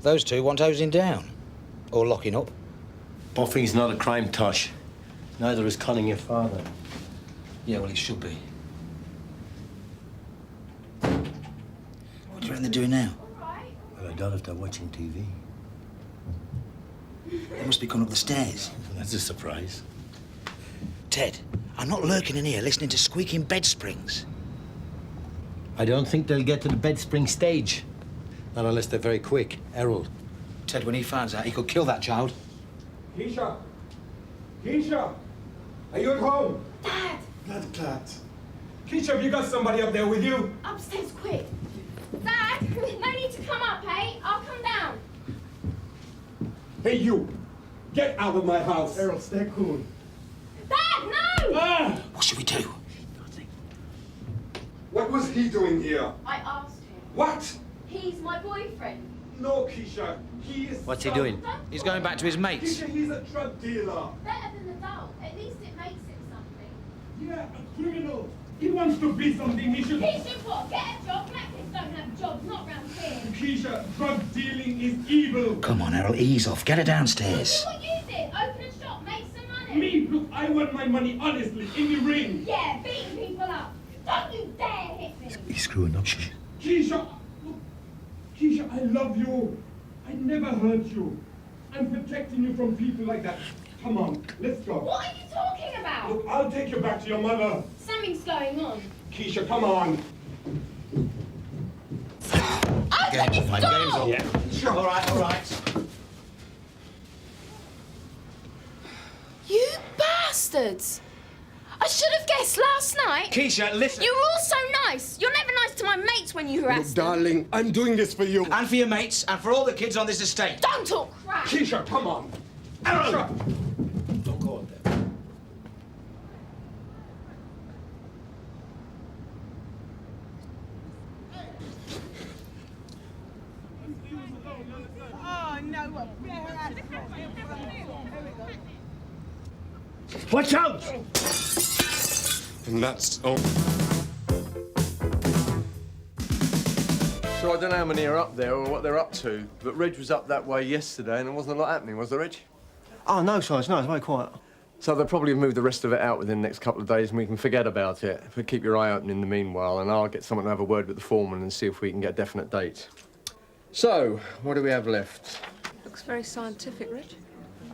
Those 2 want hosing down. Or locking up. Boffing's not a crime, Tosh. Neither is conning your father. Yeah, well, he should be. What do you reckon they're doing now? Well, I doubt if they're watching TV. They must be coming up the stairs. That's a surprise. Ted, I'm not lurking in here listening to squeaking bed springs. I don't think they'll get to the bed spring stage. Not unless they're very quick. Errol. Ted, when he finds out, he could kill that child. Keisha! Keisha! Are you at home? Dad! Glad. Keisha, have you got somebody up there with you? Upstairs, quick! Dad! No need to come up, eh? I'll come down. Hey, you! Get out of my house! Errol, stay cool. Dad, no! Ah! What should we do? What What was he doing here? I asked him. What? He's my boyfriend. No, Keisha. He is... What's he doing? He's going back to his mates. Keisha, he's a drug dealer. Better than the dog. At least it makes it something. Yeah, a criminal. He wants to be something. He should... He should what? Get a job? Black kids don't have jobs, not round here. Keisha, drug dealing is evil. Come on, Errol, ease off. Get her downstairs. Do what you did. Open a shop, make some money. Me? Look, I want my money honestly, in the ring. Yeah, beating people up. Don't you dare hit me. He's screwing up. Shh. Keisha, look. Keisha, I love you. I never hurt you. I'm protecting you from people like that. Come on, let's go. What are you talking about? Look, I'll take you back to your mother. Something's going on. Keisha, come on. Game's on. Yeah. Sure. All right. You bastards! I should have guessed last night. Keisha, listen. You were all so nice. You're never nice to my mates when you harass them. Darling, I'm doing this for you. And for your mates, and for all the kids on this estate. Don't talk crap. Keisha, come on. Errol! Oh, God, then. Oh, no. Watch out! And that's all. So I don't know how many are up there or what they're up to, but Reg was up that way yesterday and there wasn't a lot happening, was there, Reg? Oh, no, Sarge, no, it's very quiet. So they'll probably move the rest of it out within the next couple of days and we can forget about it. But keep your eye open in the meanwhile and I'll get someone to have a word with the foreman and see if we can get a definite date. So, what do we have left? Looks very scientific, Reg.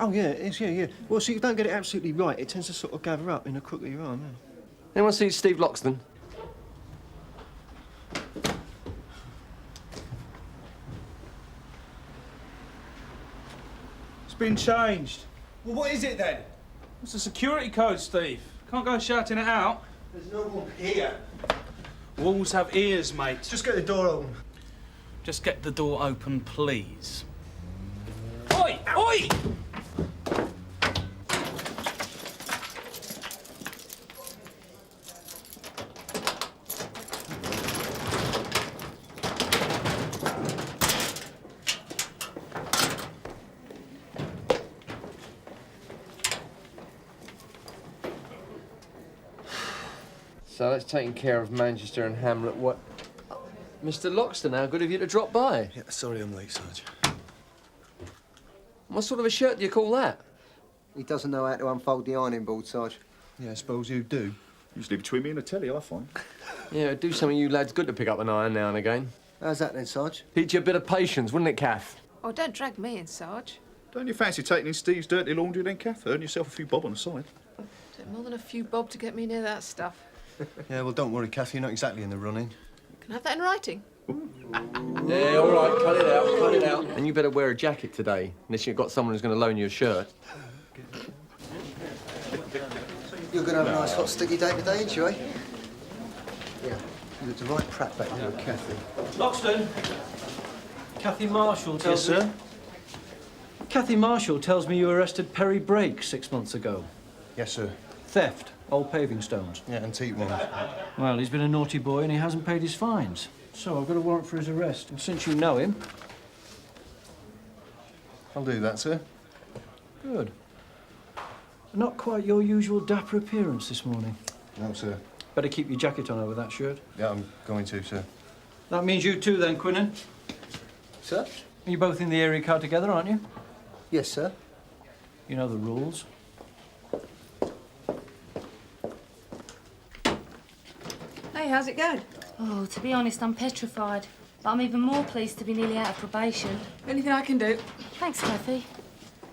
Oh, yeah, it is, yeah. Well, see, if you don't get it absolutely right, it tends to sort of gather up in the crook of your arm, yeah. Anyone see Steve Loxton? It's been changed. Well, what is it then? It's a security code, Steve. Can't go shouting it out. There's no one here. Walls have ears, mate. Just get the door open. Just get the door open, please. Oi! Oi! So that's taking care of Manchester and Hamlet. What? Mr. Loxton, how good of you to drop by. Yeah, sorry I'm late, Sarge. What sort of a shirt do you call that? He doesn't know how to unfold the ironing board, Sarge. Yeah, I suppose you do. Usually between me and the telly, I find. Yeah, do some of you lads good to pick up an iron now and again. How's that then, Sarge? Teach you a bit of patience, wouldn't it, Kath? Oh, don't drag me in, Sarge. Don't you fancy taking in Steve's dirty laundry then, Kath? Earn yourself a few bob on the side. Take more than a few bob to get me near that stuff. Yeah, well, don't worry, Kath, you're not exactly in the running. Can I have that in writing? Yeah, all right, cut it out. And you better wear a jacket today, unless you've got someone who's going to loan you a shirt. You're going to have a nice hot sticky day today, ain't you, eh? Yeah, you look the right prat back there with Kathy. Loxton. Kathy Marshall tells me... Yes, sir? Kathy Marshall tells me you arrested Perry Brake 6 months ago. Yes, sir. Theft. Old paving stones. Yeah, antique ones. Well, he's been a naughty boy and he hasn't paid his fines. So I've got a warrant for his arrest. And since you know him... I'll do that, sir. Good. Not quite your usual dapper appearance this morning. No, sir. Better keep your jacket on over that shirt. Yeah, I'm going to, sir. That means you too, then, Quinnen. Sir? You're both in the area car together, aren't you? Yes, sir. You know the rules. Hey, how's it going? Oh, to be honest, I'm petrified. But I'm even more pleased to be nearly out of probation. Anything I can do? Thanks, Kathy.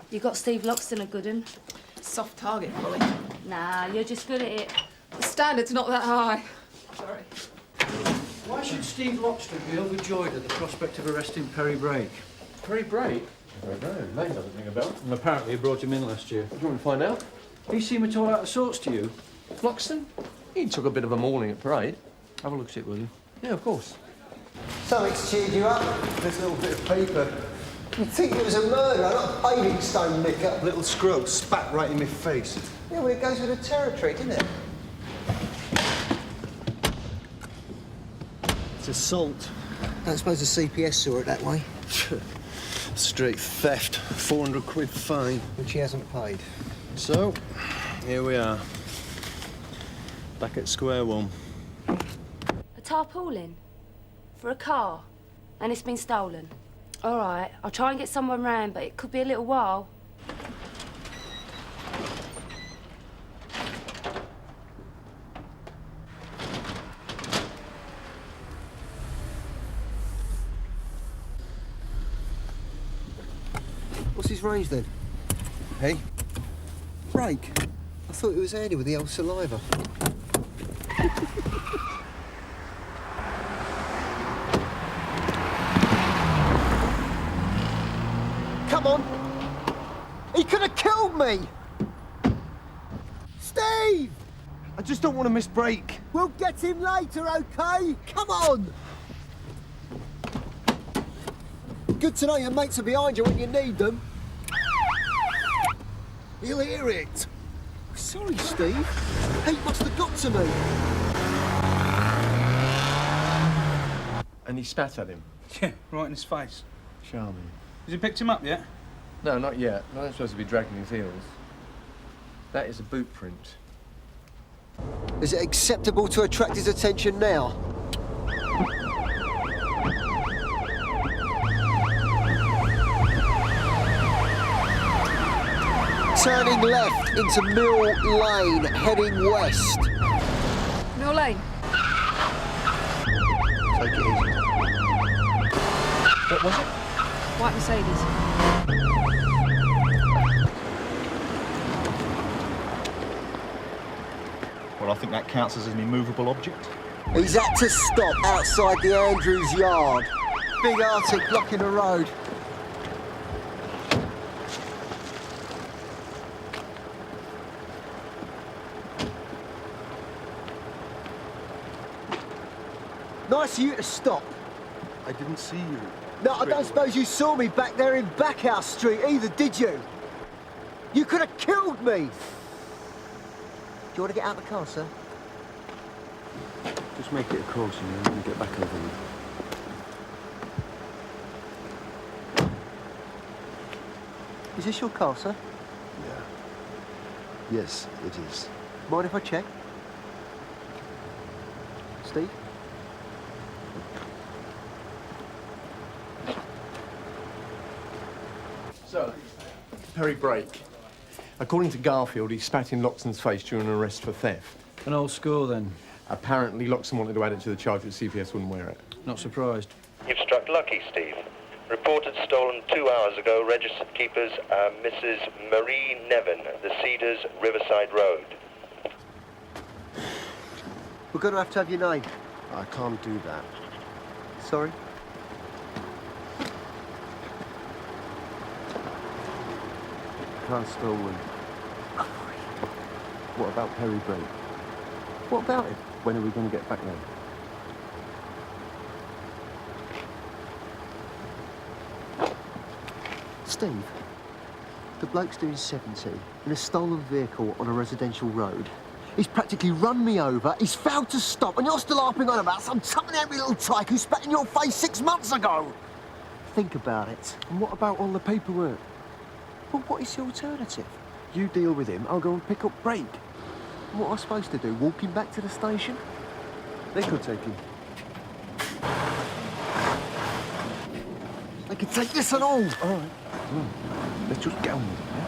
You got Steve Loxton a good un. Soft target, Holly. Nah, you're just good at it. The standard's not that high. Sorry. Why should Steve Loxton be overjoyed at the prospect of arresting Perry Brake? Perry Brake? I don't know. Name doesn't ring a bell. And apparently he brought him in last year. Do you want to find out? He seemed at all out of sorts to you. Loxton? He took a bit of a mauling at parade. Have a look at it, will you? Yeah, of course. Something's cheered you up. This little bit of paper. You'd think it was a murderer, not a paving stone nicker. Little scrub spat right in my face. Yeah, well, it goes with the territory, doesn't it? assault. Don't suppose the CPS saw it that way? Straight theft. 400 quid fine. Which he hasn't paid. So, here we are. Back at square one. A tarpaulin? For a car? And it's been stolen? All right, I'll try and get someone round, but it could be a little while. What's his range then? Hey? Break? I thought it was handy with the old saliva. Come on! He could have killed me! Steve! I just don't want to miss break. We'll get him later, OK? Come on! Good to know your mates are behind you when you need them. He'll hear it. Sorry, Steve. He must have got to me. And he spat at him. Yeah, right in his face. Charming. Has he picked him up yet? No, not yet. No one's supposed to be dragging his heels. That is a boot print. Is it acceptable to attract his attention now? Turning left into Mill Lane, heading west. Mill Lane. Take it easy. What was it? White Mercedes. Well, I think that counts as an immovable object. He's had to stop outside the Andrews yard. Big Arctic blocking the road. Nice of you to stop. I didn't see you. No, I don't suppose you saw me back there in Backhouse Street either, did you? You could have killed me. Do you want to get out of the car, sir? Just make it across and then we can get back over you. Is this your car, sir? Yeah. Yes, it is. Mind if I check? Steve? So, Perry Brake. According to Garfield, he spat in Loxton's face during an arrest for theft. An old score, then? Apparently, Loxton wanted to add it to the charge, but CPS wouldn't wear it. Not surprised. You've struck lucky, Steve. Reported stolen 2 hours ago. Registered keepers Mrs. Marie Nevin, The Cedars, Riverside Road. We're going to have your name. I can't do that. Sorry? Car stolen. What about Perry Brake? What about him? When are we going to get back there? Steve, the bloke's doing 70 in a stolen vehicle on a residential road. He's practically run me over, he's failed to stop, and you're still harping on about some tuppenny little tyke who spat in your face 6 months ago. Think about it. And what about all the paperwork? Well, what is the alternative? You deal with him, I'll go and pick up Brake. What am I supposed to do, walk him back to the station? They could take him. They could take this and all. All right. Come on. Let's just get on with it, yeah?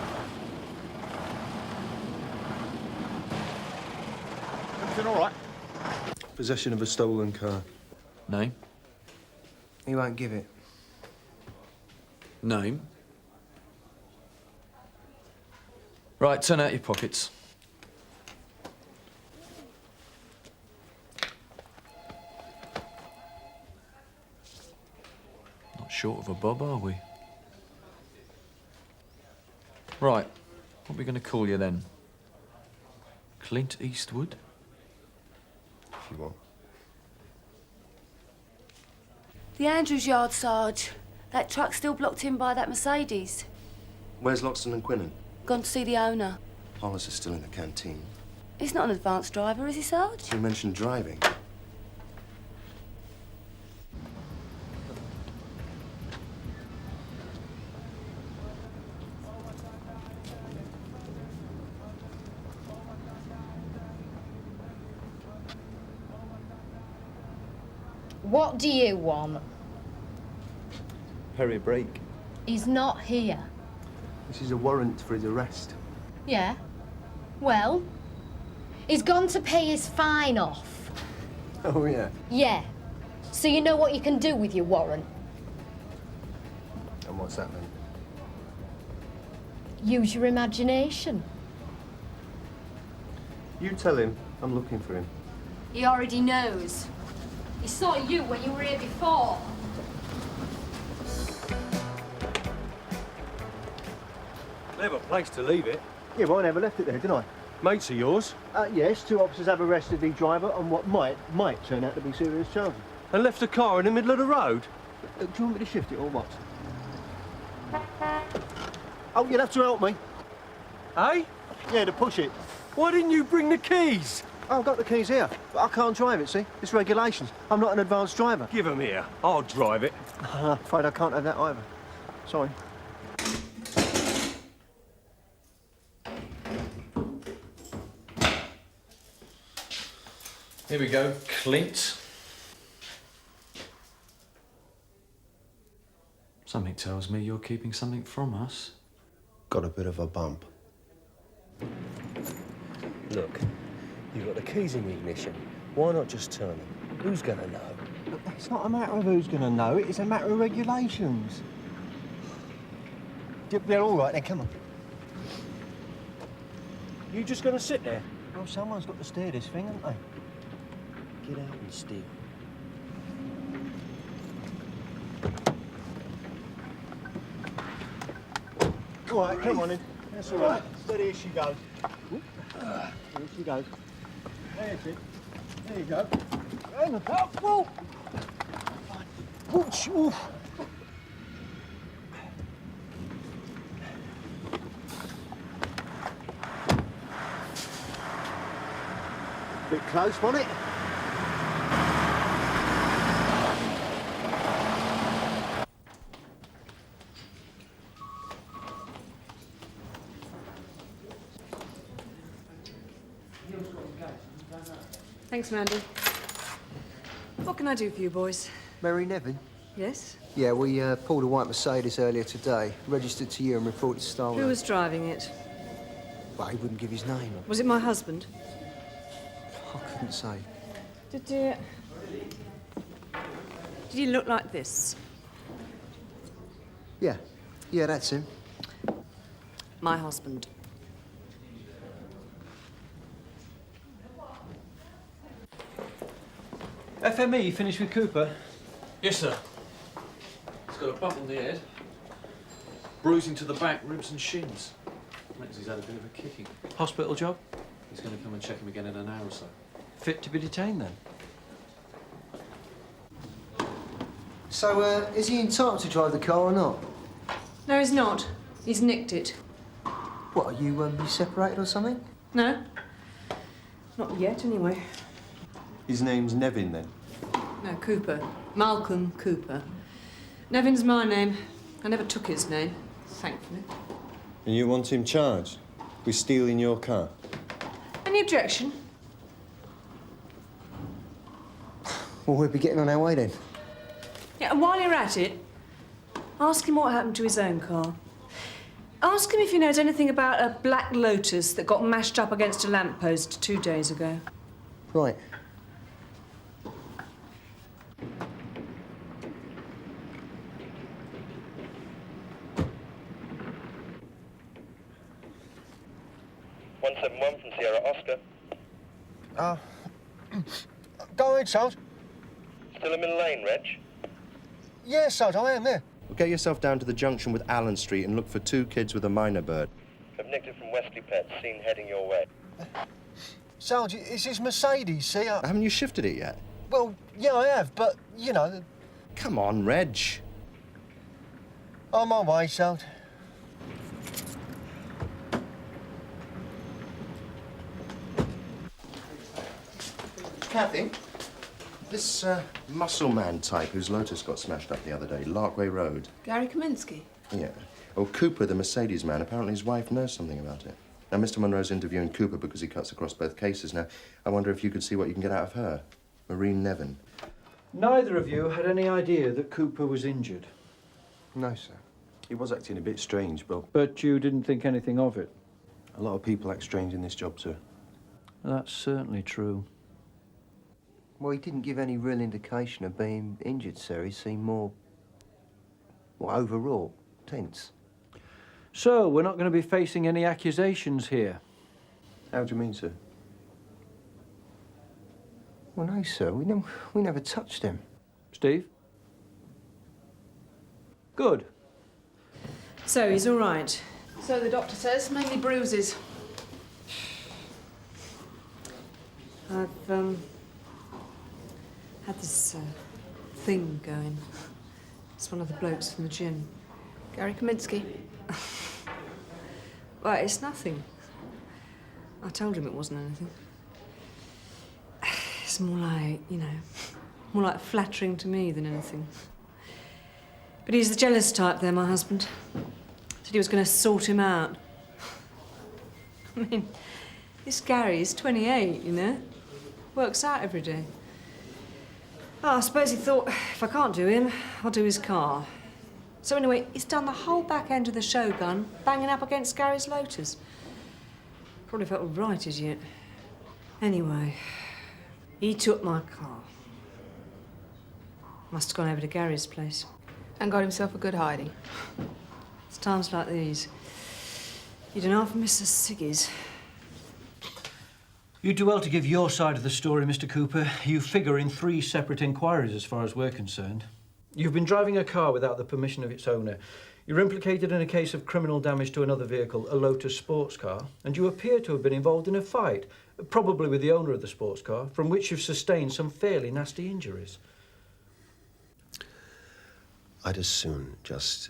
Everything all right? Possession of a stolen car. Name? He won't give it. Name? Right, turn out your pockets. Not short of a bob, are we? Right, what are we going to call you then? Clint Eastwood? If you want. The Andrews Yard, Sarge. That truck's still blocked in by that Mercedes. Where's Loxton and Quinnan? Gone to see the owner. Hollis is still in the canteen. He's not an advanced driver, is he, Sarge? You mentioned driving. What do you want? Hurry a break. He's not here. This is a warrant for his arrest. Yeah? Well? He's gone to pay his fine off. Oh, yeah? Yeah. So you know what you can do with your warrant? And what's that then? Use your imagination. You tell him I'm looking for him. He already knows. He saw you when you were here before. Clever place to leave it. Yeah, well, I never left it there, did I? Mates of yours? Yes, 2 officers have arrested the driver on what might turn out to be serious charges. And left the car in the middle of the road? Do you want me to shift it or what? Oh, you'll have to help me. Eh? Yeah, to push it. Why didn't you bring the keys? Oh, I've got the keys here, but I can't drive it, see? It's regulations. I'm not an advanced driver. Give them here. I'll drive it. I'm afraid I can't have that either. Sorry. Here we go, Clint. Something tells me you're keeping something from us. Got a bit of a bump. Look, you've got the keys in the ignition. Why not just turn them? Who's gonna know? It's not a matter of who's going to know it, it's a matter of regulations. They're all right then, come on. You just gonna sit there? Well, someone's got to steer this thing, haven't they? Get out and steer. All right, come on in. That's all right. Steady as she goes. Here she goes. There's it. There you go. Hang on. Oh, whoa! Oof, oof. Bit close, wasn't it? Thanks, Mandy. What can I do for you boys? Mary Nevin? Yes? Yeah, we pulled a white Mercedes earlier today, registered to you and reported stolen. Who was driving it? Well, he wouldn't give his name. Was it my husband? I couldn't say. Did he look like this? Yeah, that's him. My husband. FME, you finished with Cooper? Yes, sir. He's got a bump on the head, bruising to the back, ribs and shins. Means he's had a bit of a kicking. Hospital job? He's going to come and check him again in an hour or so. Fit to be detained then? So, is he entitled to drive the car or not? No, he's not. He's nicked it. What, are you separated or something? No. Not yet, anyway. His name's Nevin, then? No, Cooper. Malcolm Cooper. Nevin's my name. I never took his name, thankfully. And you want him charged with stealing your car? Any objection? Well, we'll be getting on our way then. Yeah, and while you're at it, ask him what happened to his own car. Ask him if he knows anything about a black Lotus that got mashed up against a lamppost 2 days ago. Right. One from Sierra Oscar. Go ahead, Sarge. Still in Middle Lane, Reg? Yeah, Sarge, I am there. Well, get yourself down to the junction with Allen Street and look for 2 kids with a minor bird. I've nicked it from Wesley Pets, seen heading your way. Sarge, it's his Mercedes, see? Haven't you shifted it yet? Well, yeah, I have, but, you know... Come on, Reg. On my way, Sarge. Kathy, this muscle man type whose Lotus got smashed up the other day, Larkway Road. Gary Kaminsky? Yeah. Well, Cooper, the Mercedes man, apparently his wife knows something about it. Now, Mr. Monroe's interviewing Cooper because he cuts across both cases. Now, I wonder if you could see what you can get out of her. Maureen Nevin. Neither of you had any idea that Cooper was injured? No, sir. He was acting a bit strange, but... But you didn't think anything of it? A lot of people act strange in this job, sir. That's certainly true. Well, he didn't give any real indication of being injured, sir. He seemed more... well, overwrought, tense. So, we're not going to be facing any accusations here? How do you mean, sir? Well, no, sir. We never touched him. Steve? Good. So, he's all right? So the doctor says, mainly bruises. I've, had this, thing going. It's one of the blokes from the gym. Gary Kaminsky. Well, it's nothing. I told him it wasn't anything. It's more like, you know, more like flattering to me than anything. But he's the jealous type there, my husband. Said he was going to sort him out. I mean, this Gary's 28, you know? Works out every day. Oh, I suppose he thought, if I can't do him, I'll do his car. So anyway, he's done the whole back end of the Shogun, banging up against Gary's Lotus. Probably felt all right as yet. Anyway, he took my car. Must have gone over to Gary's place. And got himself a good hiding. It's times like these. You don't half miss the ciggies. You do well to give your side of the story, Mr. Cooper. You figure in 3 separate inquiries as far as we're concerned. You've been driving a car without the permission of its owner. You're implicated in a case of criminal damage to another vehicle, a Lotus sports car, and you appear to have been involved in a fight, probably with the owner of the sports car, from which you've sustained some fairly nasty injuries. I'd as soon just,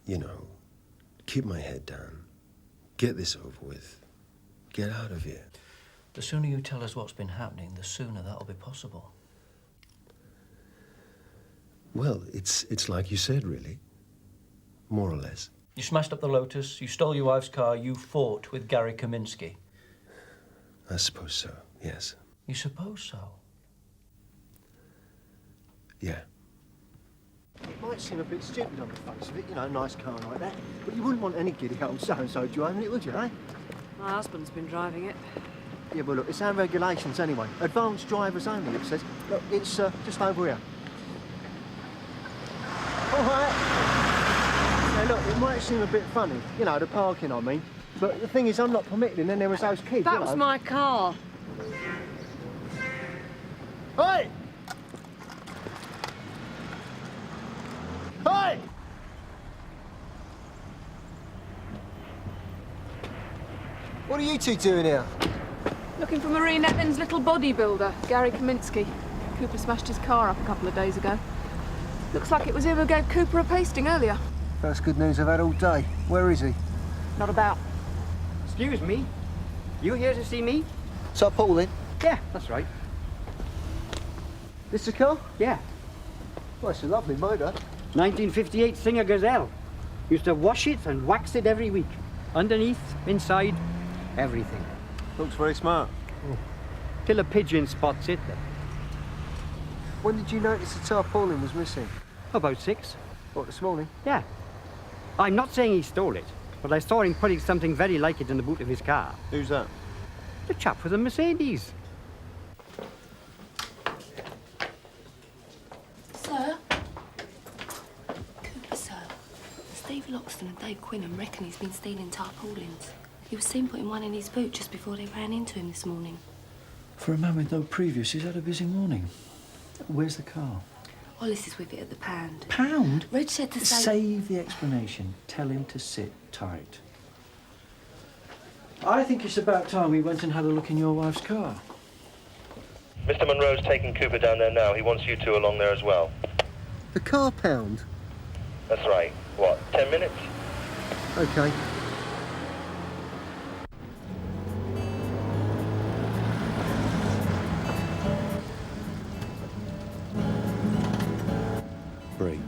you know, keep my head down, get this over with, get out of here. The sooner you tell us what's been happening, the sooner that'll be possible. Well, it's like you said, really. More or less. You smashed up the Lotus, you stole your wife's car, you fought with Gary Kaminsky. I suppose so, yes. You suppose so? Yeah. It might seem a bit stupid on the face of it, you know, a nice car like that. But you wouldn't want any giddy old so-and-so driving it, would you, eh? My husband's been driving it. Yeah, well, look, it's our regulations anyway. Advanced drivers only, it says. Look, it's just over here. All right. Now, look, it might seem a bit funny, you know, the parking, I mean. But the thing is, I'm not permitted, and then there was those kids, That you know. was my car. Hey! Hey! What are you two doing here? Looking for Marie Netlin's little bodybuilder, Gary Kaminsky. Cooper smashed his car up a couple of days ago. Looks like it was him who gave Cooper a pasting earlier. First good news I've had all day. Where is he? Not about. Excuse me. You here to see me? Supt, Olsen? Yeah, that's right. This the car? Yeah. Well, it's a lovely motor. 1958 Singer Gazelle. Used to wash it and wax it every week. Underneath, inside, everything. Looks very smart. Till a pigeon spots it. When did you notice the tarpaulin was missing? About 6. What, this morning? Yeah. I'm not saying he stole it, but I saw him putting something very like it in the boot of his car. Who's that? The chap with the Mercedes. Sir? Cooper, sir. Steve Loxton and Dave Quinnan reckon he's been stealing tarpaulins. He was seen putting one in his boot just before they ran into him this morning. For a man with no previous, he's had a busy morning. Where's the car? Hollis is with it at the pound. Pound? Roach said to say... Save the explanation. Tell him to sit tight. I think it's about time we went and had a look in your wife's car. Mr. Monroe's taking Cooper down there now. He wants you two along there as well. The car pound? That's right. What, 10 minutes? OK. Break.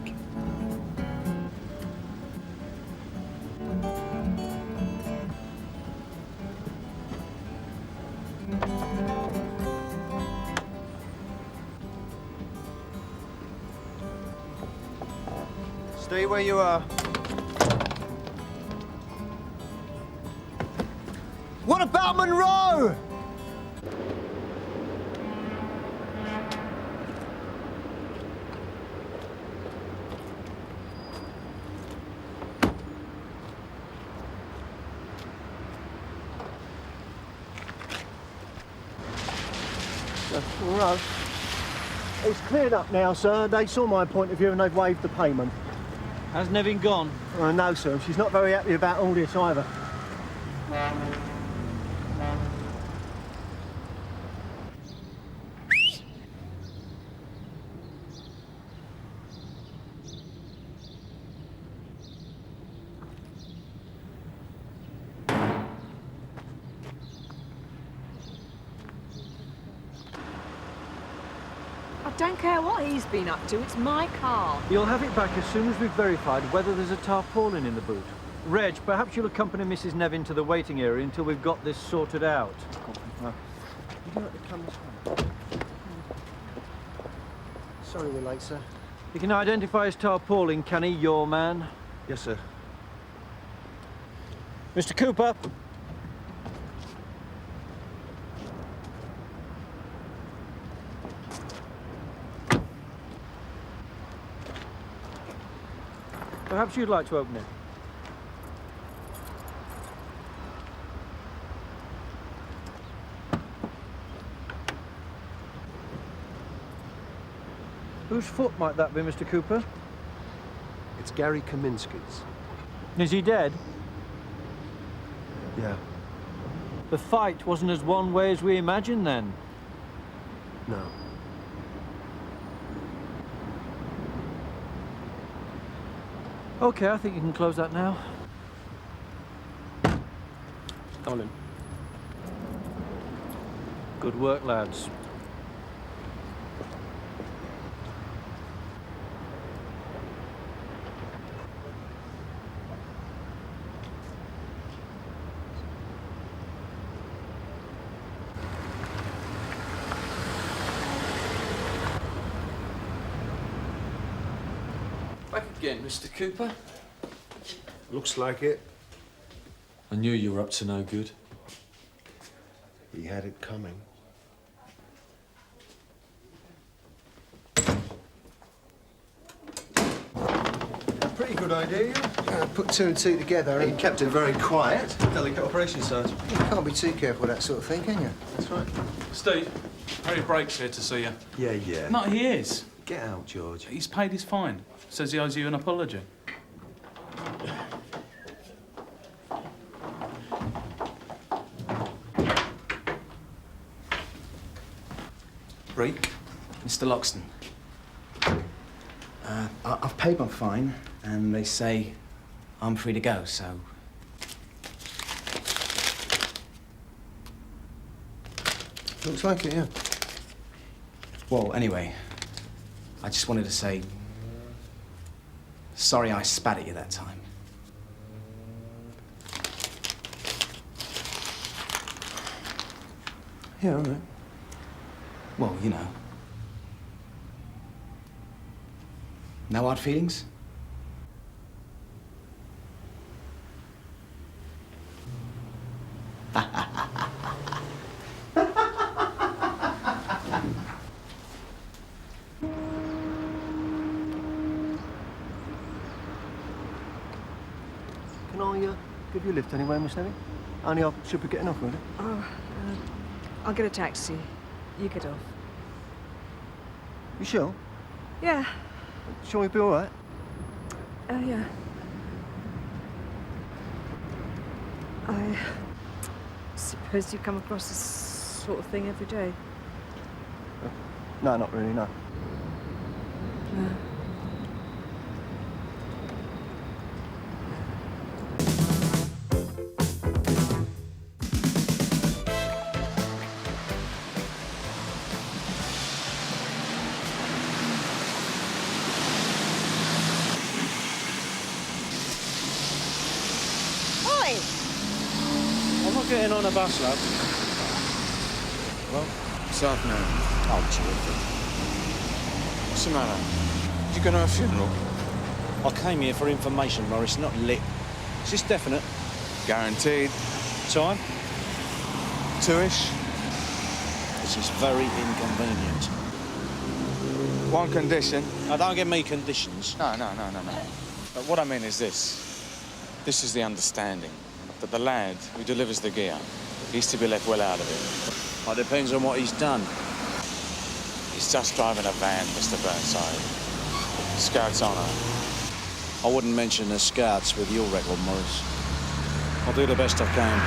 Stay where you are. What about Monroe? Monroe. It's cleared up now, sir. They saw my point of view and they've waived the payment. Has Nevin gone? No, sir. She's not very happy about all this either. I don't care what he's been up to, it's my car. You'll have it back as soon as we've verified whether there's a tarpaulin in the boot. Reg, perhaps you'll accompany Mrs. Nevin to the waiting area until we've got this sorted out. Would you like to come this way? Sorry we're late, sir. You can identify his tarpaulin, can he, your man? Yes, sir. Mr. Cooper. Perhaps you'd like to open it. Whose foot might that be, Mr. Cooper? It's Gary Kaminsky's. Is he dead? Yeah. The fight wasn't as one way as we imagined, then? No. Okay, I think you can close that now. Colin. Good work, lads. Back again, Mr. Cooper. Looks like it. I knew you were up to no good. He had it coming. Pretty good idea, yeah. Put two and two together. He kept it very quiet. Delicate operation, Sarge. You can't be too careful with that sort of thing, can you? That's right. Steve, Harry Brake's here to see you. Yeah. No, he is. Get out, George. He's paid his fine. Says he owes you an apology. Brake, Mr. Loxton. I've paid my fine, and they say I'm free to go, so... Looks like it, yeah. Well, anyway, I just wanted to say... sorry I spat at you that time. Yeah, all right. Well, you know. No hard feelings? Can I give you a lift anywhere, Miss Nevin? Only I should be getting off, really. Oh, I'll get a taxi. You get off. You sure? Yeah. Sure we'll be all right? Yeah. I suppose you come across this sort of thing every day. No, not really, no. No. I'm not getting on a bus, lad. Well, it's half an hour. Oh, cheerful. What's the matter? Did you go to a funeral? I came here for information, Morris, not lit. Is this definite? Guaranteed. Time? 2-ish. This is very inconvenient. One condition. Now, don't give me conditions. No. But what I mean is this. This is the understanding. That the lad who delivers the gear, he's to be left well out of it. Well, depends on what he's done. He's just driving a van, Mr. Burnside. Scout's honour. I wouldn't mention the Scouts with your record, Morris. I'll do the best I can.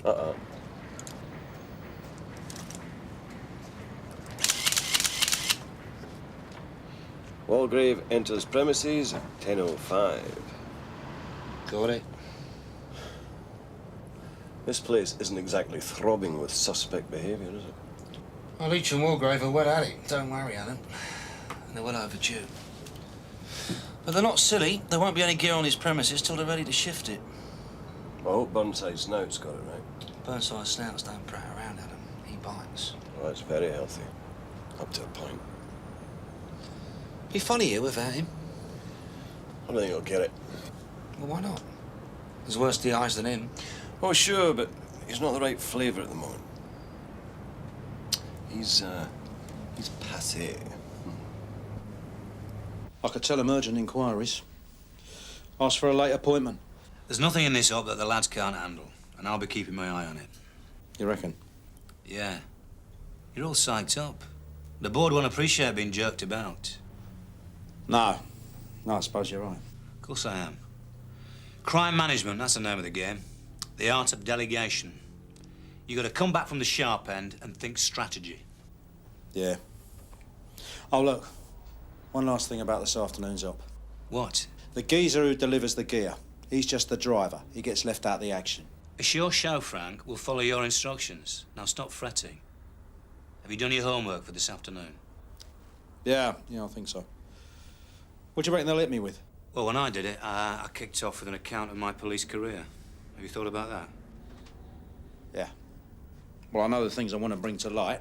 Uh-oh. Walgrave enters premises at 10:05. Got it. This place isn't exactly throbbing with suspect behaviour, is it? Well, Leach and Walgrave are well at it. Don't worry, Alan. And they're well overdue. But they're not silly. There won't be any gear on his premises till they're ready to shift it. I hope Burnside's snout's got it right. Burnside's snouts don't prat around, Adam. He bites. Well, that's very healthy. Up to a point. Be funny here without him. I don't think he'll get it. Well, why not? There's worse DIs than him. Oh, sure, but he's not the right flavour at the moment. He's passé. I could tell him urgent inquiries. Ask for a late appointment. There's nothing in this up that the lads can't handle, and I'll be keeping my eye on it. You reckon? Yeah. You're all psyched up. The board won't appreciate being jerked about. No, I suppose you're right. Of course I am. Crime management, that's the name of the game. The art of delegation. You got to come back from the sharp end and think strategy. Yeah. Oh, look. One last thing about this afternoon's op. What? The geezer who delivers the gear. He's just the driver. He gets left out of the action. It's your show, Frank. We'll follow your instructions. Now stop fretting. Have you done your homework for this afternoon? Yeah, I think so. What do you reckon they'll hit me with? Well, when I did it, I kicked off with an account of my police career. Have you thought about that? Yeah. Well, I know the things I want to bring to light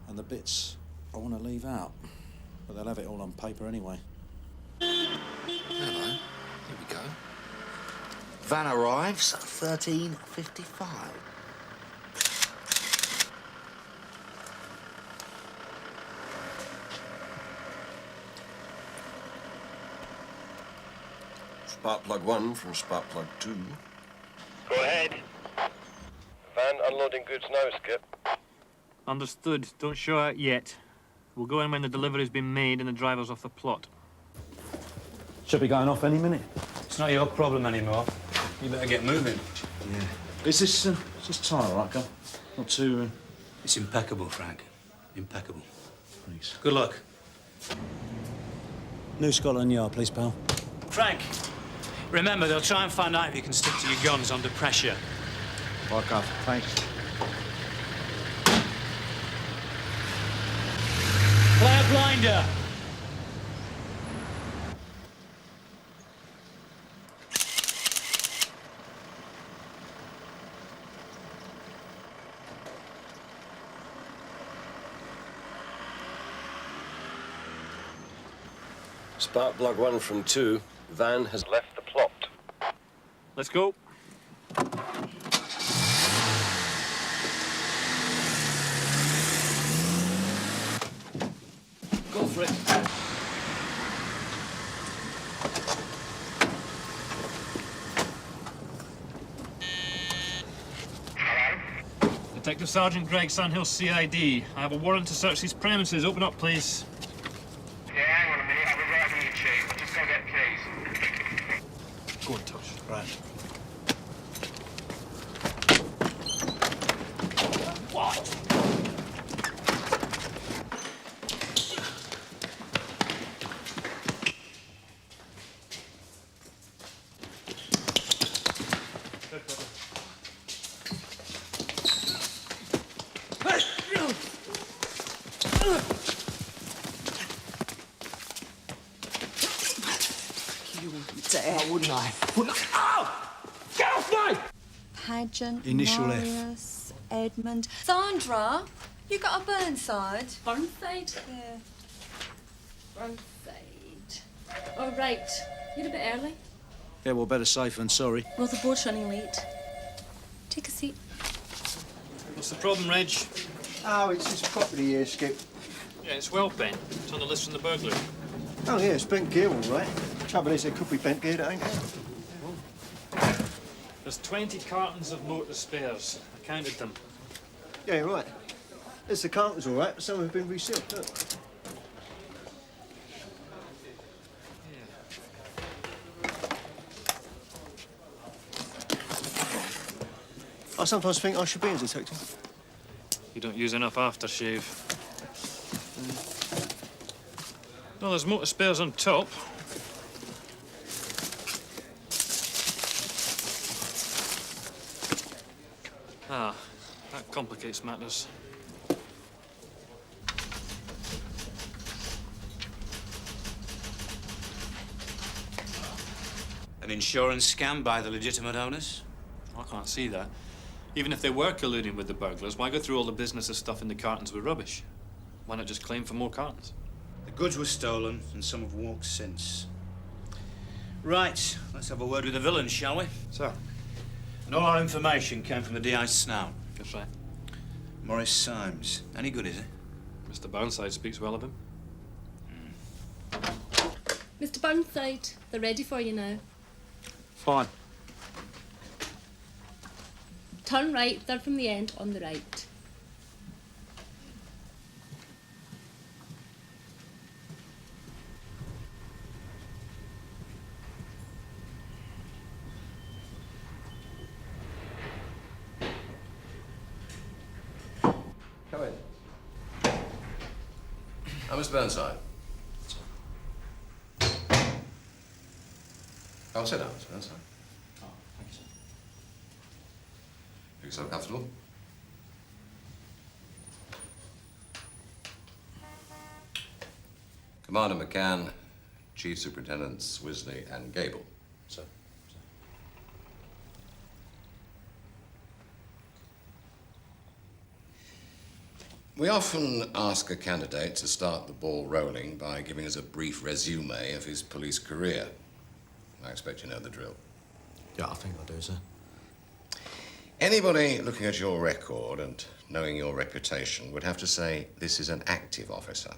and the bits I want to leave out. But they'll have it all on paper anyway. Hello. Here we go. Van arrives at 13:55. Spark plug 1 from spark plug 2. Go ahead. Van unloading goods now, Skip. Understood. Don't show out yet. We'll go in when the delivery's been made and the driver's off the plot. Should be going off any minute. It's not your problem anymore. You better get moving. Yeah. Is this tire all right, Gun? Not too... It's impeccable, Frank. Impeccable. Thanks. Good luck. New Scotland Yard, please, pal. Frank, remember, they'll try and find out if you can stick to your guns under pressure. Fuck off. Thanks. Play a blinder. Spark plug 1 from 2. Van has left the plot. Let's go. Go for it. Detective Sergeant Greg Sandhill, CID. I have a warrant to search these premises. Open up, please. Yeah, hang on a minute. I'll be right with you, Chief. I'll just go get keys. Go on, Tosh. Right. What? Wouldn't I? Oh! Get off me! Pageant, Initial F. Marius, Edmund. Sandra, you got a Burnside? Burnside? Yeah. Burnside. All right. You're a bit early. Yeah, well, better safe than sorry. Well, the boat's running late. Take a seat. What's the problem, Reg? Oh, it's this property here, Skip. Yeah, it's well bent. It's on the list from the burglar. Oh, yeah, it's bent gear, all right. Trouble is, there could be bent gear that ain't there. There's 20 cartons of motor spares. I counted them. Yeah, you're right. There's the cartons, all right, but some have been resealed, look. I sometimes think I should be a detective. You don't use enough aftershave. No, there's motor spares on top. Ah, that complicates matters. An insurance scam by the legitimate owners? I can't see that. Even if they were colluding with the burglars, why go through all the business of stuffing the cartons with rubbish? Why not just claim for more cartons? The goods were stolen, and some have walked since. Right, let's have a word with the villain, shall we? Sir. And all our information came from the DI's snout. That's right. Morris Symes. Any good, is he? Mr. Burnside speaks well of him. Mr. Burnside, they're ready for you now. Fine. Turn right, third from the end, on the right. Come in. Oh, Mr. Burnside. Oh, sit down, Mr. Burnside. Oh, thank you, sir. Make yourself comfortable. Commander McCann, Chief Superintendents Wisley and Gable. Sir. We often ask a candidate to start the ball rolling by giving us a brief resume of his police career. I expect you know the drill. Yeah, I think I do, sir. Anybody looking at your record and knowing your reputation would have to say this is an active officer.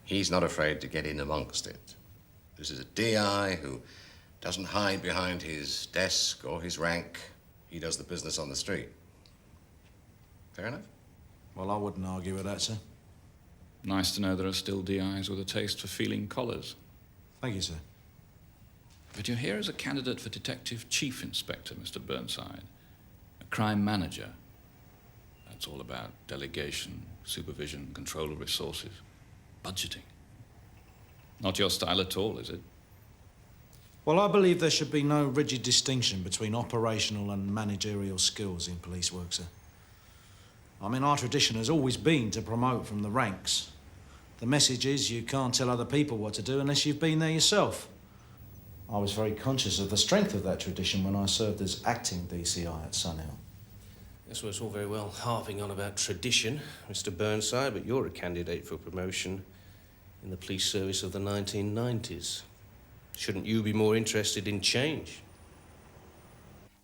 He's not afraid to get in amongst it. This is a DI who doesn't hide behind his desk or his rank. He does the business on the street. Fair enough? Well, I wouldn't argue with that, sir. Nice to know there are still DIs with a taste for feeling collars. Thank you, sir. But you're here as a candidate for Detective Chief Inspector, Mr. Burnside. A crime manager. That's all about delegation, supervision, control of resources, budgeting. Not your style at all, is it? Well, I believe there should be no rigid distinction between operational and managerial skills in police work, sir. I mean, our tradition has always been to promote from the ranks. The message is you can't tell other people what to do unless you've been there yourself. I was very conscious of the strength of that tradition when I served as acting DCI at Scannell. Yes, well, it's all very well harping on about tradition, Mr. Burnside, but you're a candidate for promotion in the police service of the 1990s. Shouldn't you be more interested in change?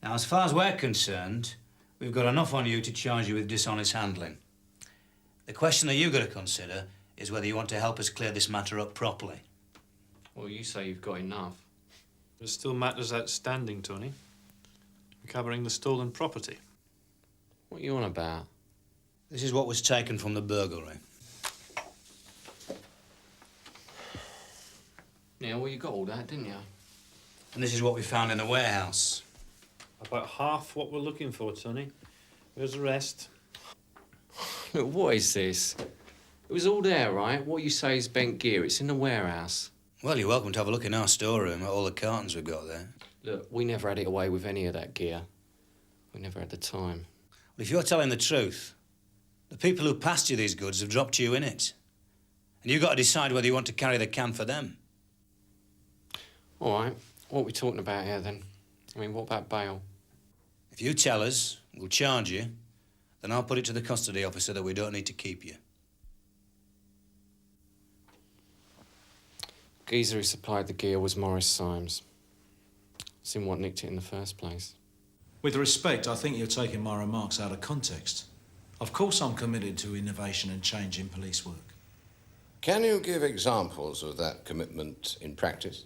Now, as far as we're concerned, we've got enough on you to charge you with dishonest handling. The question that you've got to consider is whether you want to help us clear this matter up properly. Well, you say you've got enough. There's still matters outstanding, Tony. Recovering the stolen property. What are you on about? This is what was taken from the burglary. Yeah, well, you got all that, didn't you? And this is what we found in the warehouse. About half what we're looking for, Tony. Where's the rest? Look, what is this? It was all there, right? What you say is bent gear. It's in the warehouse. Well, you're welcome to have a look in our storeroom at all the cartons we've got there. Look, we never had it away with any of that gear. We never had the time. Well, if you're telling the truth, the people who passed you these goods have dropped you in it. And you've got to decide whether you want to carry the can for them. All right, what are we talking about here, then? I mean, what about bail? If you tell us, we'll charge you, then I'll put it to the custody officer that we don't need to keep you. Geezer who supplied the gear was Morris Symes. It's him what nicked it in the first place. With respect, I think you're taking my remarks out of context. Of course I'm committed to innovation and change in police work. Can you give examples of that commitment in practice?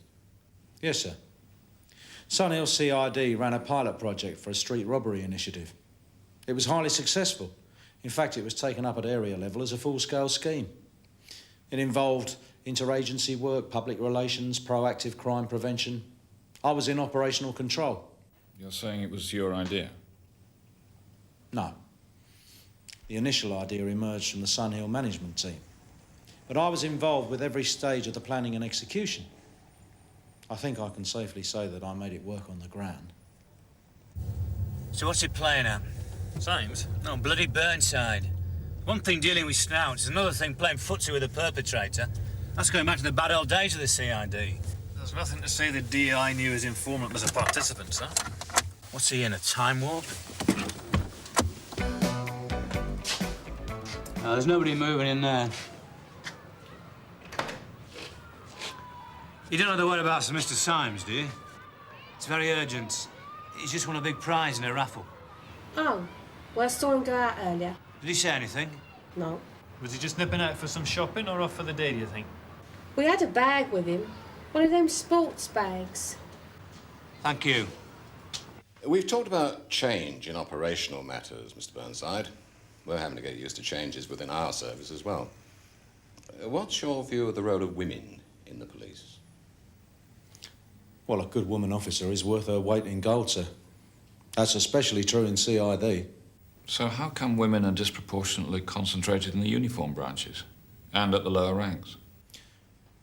Yes, sir. Sunhill CID ran a pilot project for a street robbery initiative. It was highly successful. In fact, it was taken up at area level as a full-scale scheme. It involved interagency work, public relations, proactive crime prevention. I was in operational control. You're saying it was your idea? No. The initial idea emerged from the Sunhill management team. But I was involved with every stage of the planning and execution. I think I can safely say that I made it work on the ground. So what's it playing at? Symes? No, bloody Burnside. One thing dealing with snouts, another thing playing footsie with a perpetrator. That's going back to the bad old days of the CID. There's nothing to say the DI knew his informant was a participant, sir. What's he in, a time warp? There's nobody moving in there. You don't know the whereabouts of Mr. Symes, do you? It's very urgent. He's just won a big prize in a raffle. Oh, well, I saw him go out earlier. Did he say anything? No. Was he just nipping out for some shopping or off for the day, do you think? We had a bag with him. One of them sports bags. Thank you. We've talked about change in operational matters, Mr. Burnside. We're having to get used to changes within our service as well. What's your view of the role of women in the police? Well, a good woman officer is worth her weight in gold, sir. That's especially true in CID. So how come women are disproportionately concentrated in the uniform branches and at the lower ranks?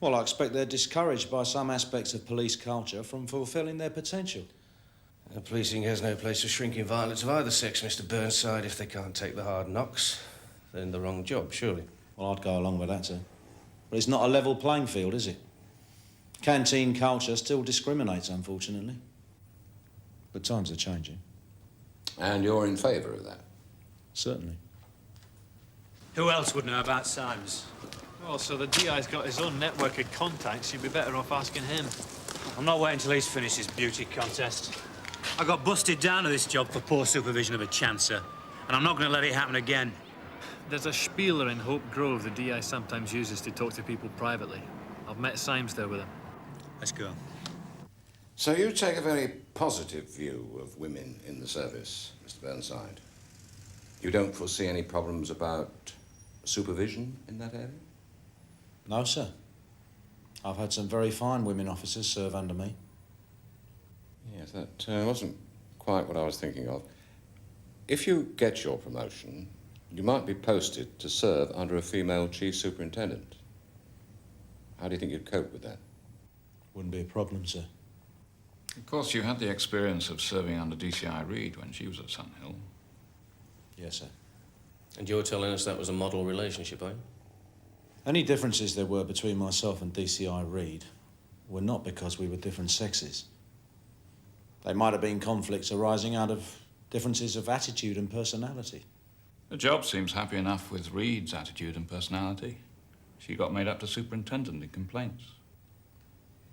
Well, I expect they're discouraged by some aspects of police culture from fulfilling their potential. Policing has no place for shrinking violence of either sex, Mr. Burnside. If they can't take the hard knocks, they're in the wrong job, surely. Well, I'd go along with that, sir. But it's not a level playing field, is it? Canteen culture still discriminates, unfortunately. But times are changing. And you're in favour of that? Certainly. Who else would know about Symes? Well, so the DI's got his own network of contacts. You'd be better off asking him. I'm not waiting till he's finished his beauty contest. I got busted down to this job for poor supervision of a chancer, and I'm not going to let it happen again. There's a spieler in Hope Grove the DI sometimes uses to talk to people privately. I've met Symes there with him. Let's go. So you take a very positive view of women in the service, Mr. Burnside. You don't foresee any problems about supervision in that area? No, sir. I've had some very fine women officers serve under me. Yes, that wasn't quite what I was thinking of. If you get your promotion, you might be posted to serve under a female chief superintendent. How do you think you'd cope with that? Wouldn't be a problem, sir. Of course, you had the experience of serving under DCI Reed when she was at Sunhill. Yes, sir. And you're telling us that was a model relationship, are you? Any differences there were between myself and DCI Reed were not because we were different sexes. They might have been conflicts arising out of differences of attitude and personality. The job seems happy enough with Reed's attitude and personality. She got made up to superintendent in complaints.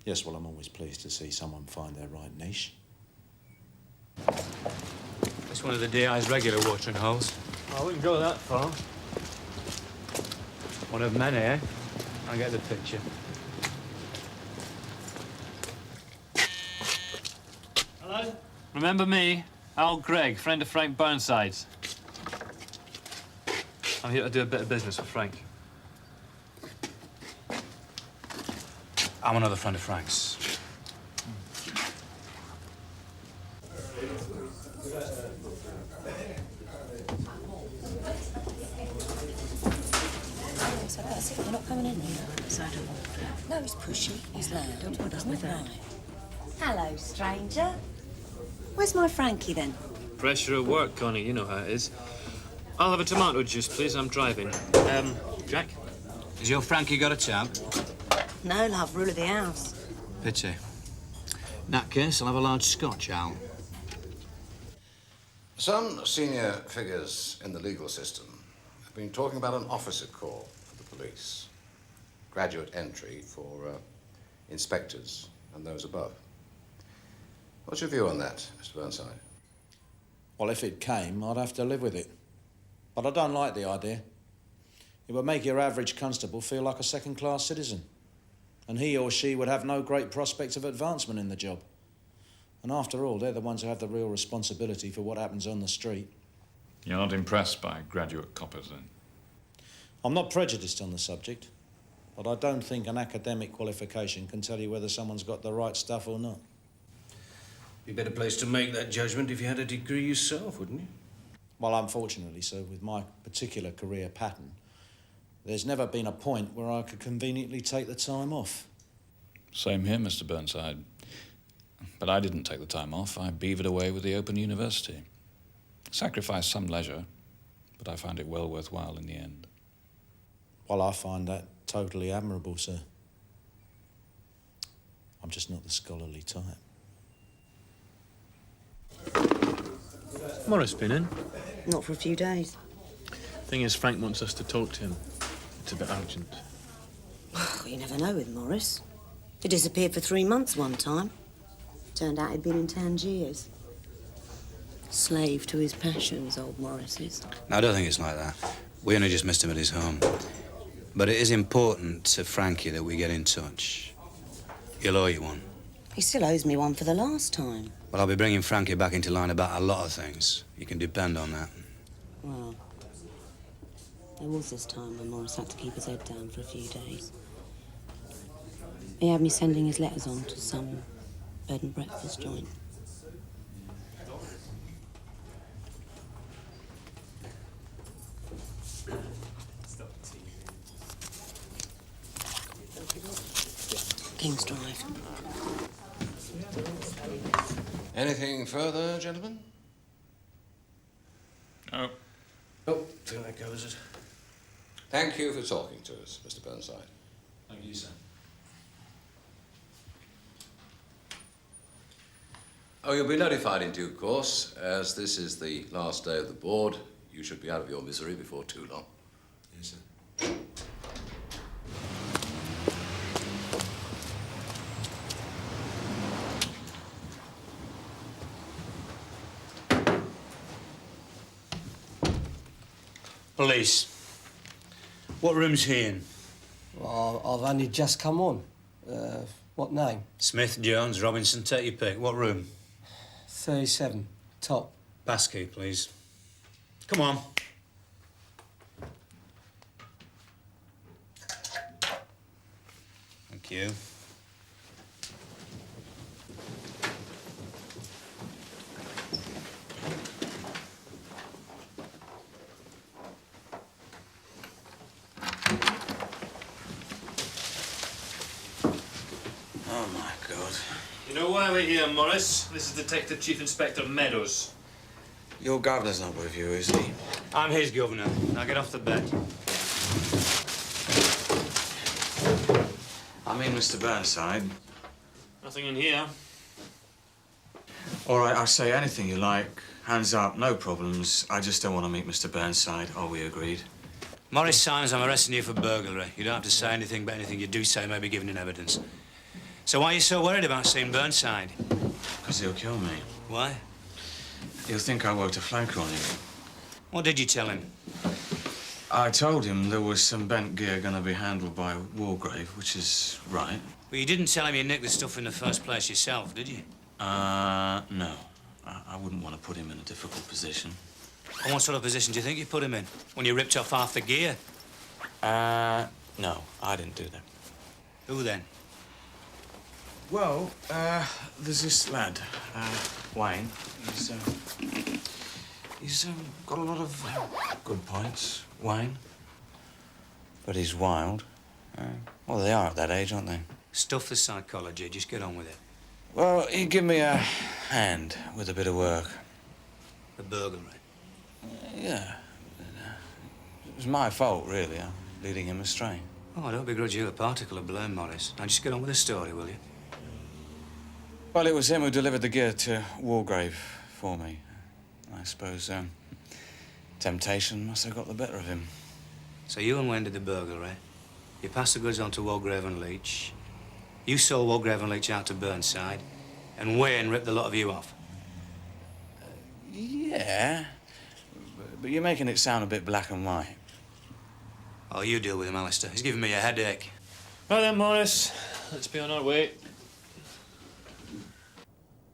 Yes, well, I'm always pleased to see someone find their right niche. It's one of the DI's regular watering holes. I wouldn't go that far. One of many, eh? I get the picture. Hello? Remember me? Al Gregg, friend of Frank Burnside's. I'm here to do a bit of business with Frank. I'm another friend of Frank's. So that's it. You're not coming in here. No, he's pushy. He's loud. Don't put us with that. Hello, stranger. Where's my Frankie then? Pressure at work, Connie. You know how it is. I'll have a tomato juice, please. I'm driving. Jack? Has your Frankie got a tab? No, love. Rule of the house. Pity. In that case, I'll have a large Scotch, Al. Some senior figures in the legal system have been talking about an officer corps for the police. Graduate entry for inspectors and those above. What's your view on that, Mr. Burnside? Well, if it came, I'd have to live with it. But I don't like the idea. It would make your average constable feel like a second-class citizen. And he or she would have no great prospect of advancement in the job. And after all, they're the ones who have the real responsibility for what happens on the street. You're not impressed by graduate coppers, then? I'm not prejudiced on the subject, but I don't think an academic qualification can tell you whether someone's got the right stuff or not. Be a better place to make that judgment if you had a degree yourself, wouldn't you? Well, unfortunately, sir, with my particular career pattern, there's never been a point where I could conveniently take the time off. Same here, Mr. Burnside. But I didn't take the time off. I beavered away with the Open University. Sacrificed some leisure, but I found it well worthwhile in the end. Well, I find that totally admirable, sir. I'm just not the scholarly type. Morris been in? Not for a few days. Thing is, Frank wants us to talk to him. It's a bit urgent. You never know with Morris. He disappeared for 3 months one time. Turned out he'd been in Tangiers. Slave to his passions, old Morris is. No, I don't think it's like that. We only just missed him at his home. But it is important to Frankie that we get in touch. He'll owe you one. He still owes me one for the last time. Well, I'll be bringing Frankie back into line about a lot of things. You can depend on that. Well, there was this time when Morris had to keep his head down for a few days. He had me sending his letters on to some bed and breakfast joint. King's Drive. Anything further, gentlemen? No. Oh, I think that covers it. Thank you for talking to us, Mr. Burnside. Thank you, sir. Oh, you'll be notified in due course. As this is the last day of the board, you should be out of your misery before too long. Yes, sir. Police. What room's he in? Well, I've only just come on. What name? Smith, Jones, Robinson, take your pick. What room? 37, top. Passkey, please. Come on. Thank you. Oh, my God. You know why we're here, Morris? This is Detective Chief Inspector Meadows. Your governor's not with you, is he? I'm his governor. Now get off the bed. I mean, Mr. Burnside. Nothing in here. All right, I'll say anything you like. Hands up, no problems. I just don't want to meet Mr. Burnside. Are we agreed? Morris Simons, I'm arresting you for burglary. You don't have to say anything, but anything you do say may be given in evidence. So why are you so worried about seeing Burnside? Because he'll kill me. Why? He'll think I worked a flanker on him. What did you tell him? I told him there was some bent gear going to be handled by Wargrave, which is right. Well, you didn't tell him you nicked the stuff in the first place yourself, did you? No. I wouldn't want to put him in a difficult position. And what sort of position do you think you put him in? When you ripped off half the gear? No, I didn't do that. Who then? Well, there's this lad, Wayne. He's got a lot of good points, Wayne. But he's wild. Well, they are at that age, aren't they? Stuff the psychology. Just get on with it. Well, he gave me a hand with a bit of work. The burglary? Yeah. It was my fault, really. I'm leading him astray. Oh, I don't begrudge you a particle of blame, Morris. Now just get on with the story, will you? Well, it was him who delivered the gear to Wargrave for me. I suppose, temptation must have got the better of him. So you and Wayne did the burglary. You passed the goods on to Walgrave and Leach. You sold Walgrave and Leach out to Burnside, and Wayne ripped the lot of you off. Yeah, but you're making it sound a bit black and white. Oh, you deal with him, Alistair. He's giving me a headache. Right then, Morris. Let's be on our way.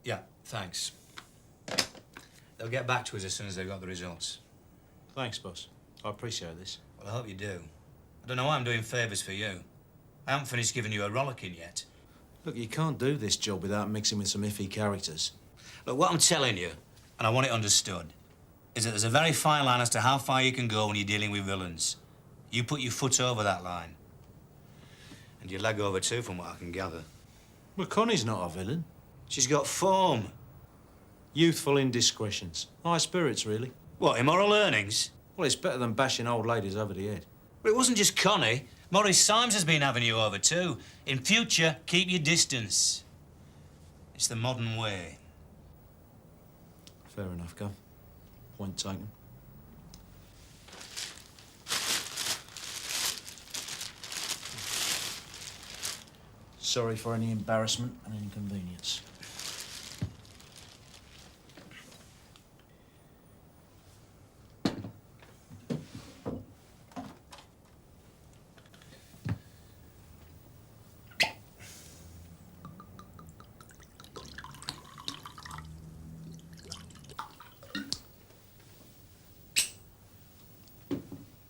Yeah, thanks. They'll get back to us as soon as they've got the results. Thanks, boss. I appreciate this. Well, I hope you do. I don't know why I'm doing favours for you. I haven't finished giving you a rollicking yet. Look, you can't do this job without mixing with some iffy characters. Look, what I'm telling you, and I want it understood, is that there's a very fine line as to how far you can go when you're dealing with villains. You put your foot over that line. And your leg over too, from what I can gather. Well, Connie's not a villain. She's got form. Youthful indiscretions. High spirits, really. What, immoral earnings? Well, it's better than bashing old ladies over the head. But it wasn't just Connie. Maurice Symes has been having you over too. In future, keep your distance. It's the modern way. Fair enough, Gov. Point taken. Sorry for any embarrassment and inconvenience.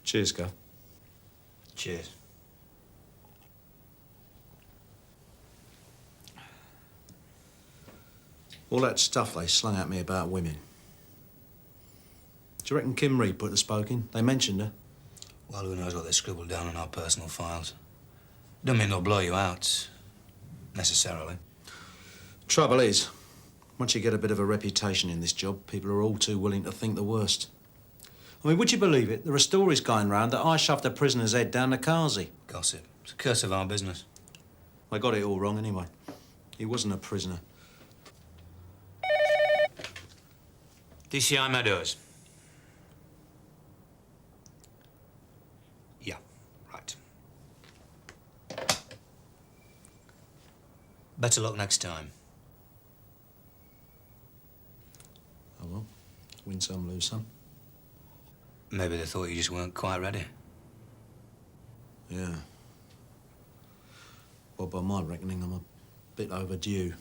Cheers, Gov. Cheers. All that stuff they slung at me about women. Do you reckon Kim Reed put the spoke in? They mentioned her. Well, who knows what they scribbled down on our personal files. Don't mean they'll blow you out, necessarily. Trouble is, once you get a bit of a reputation in this job, people are all too willing to think the worst. I mean, would you believe it? There are stories going round that I shoved a prisoner's head down the Kazi. Gossip. It's a curse of our business. I got it all wrong anyway. He wasn't a prisoner. DCI Meadows. Yeah, right. Better luck next time. Oh well. Win some, lose some. Maybe they thought you just weren't quite ready. Yeah. Well, by my reckoning, I'm a bit overdue.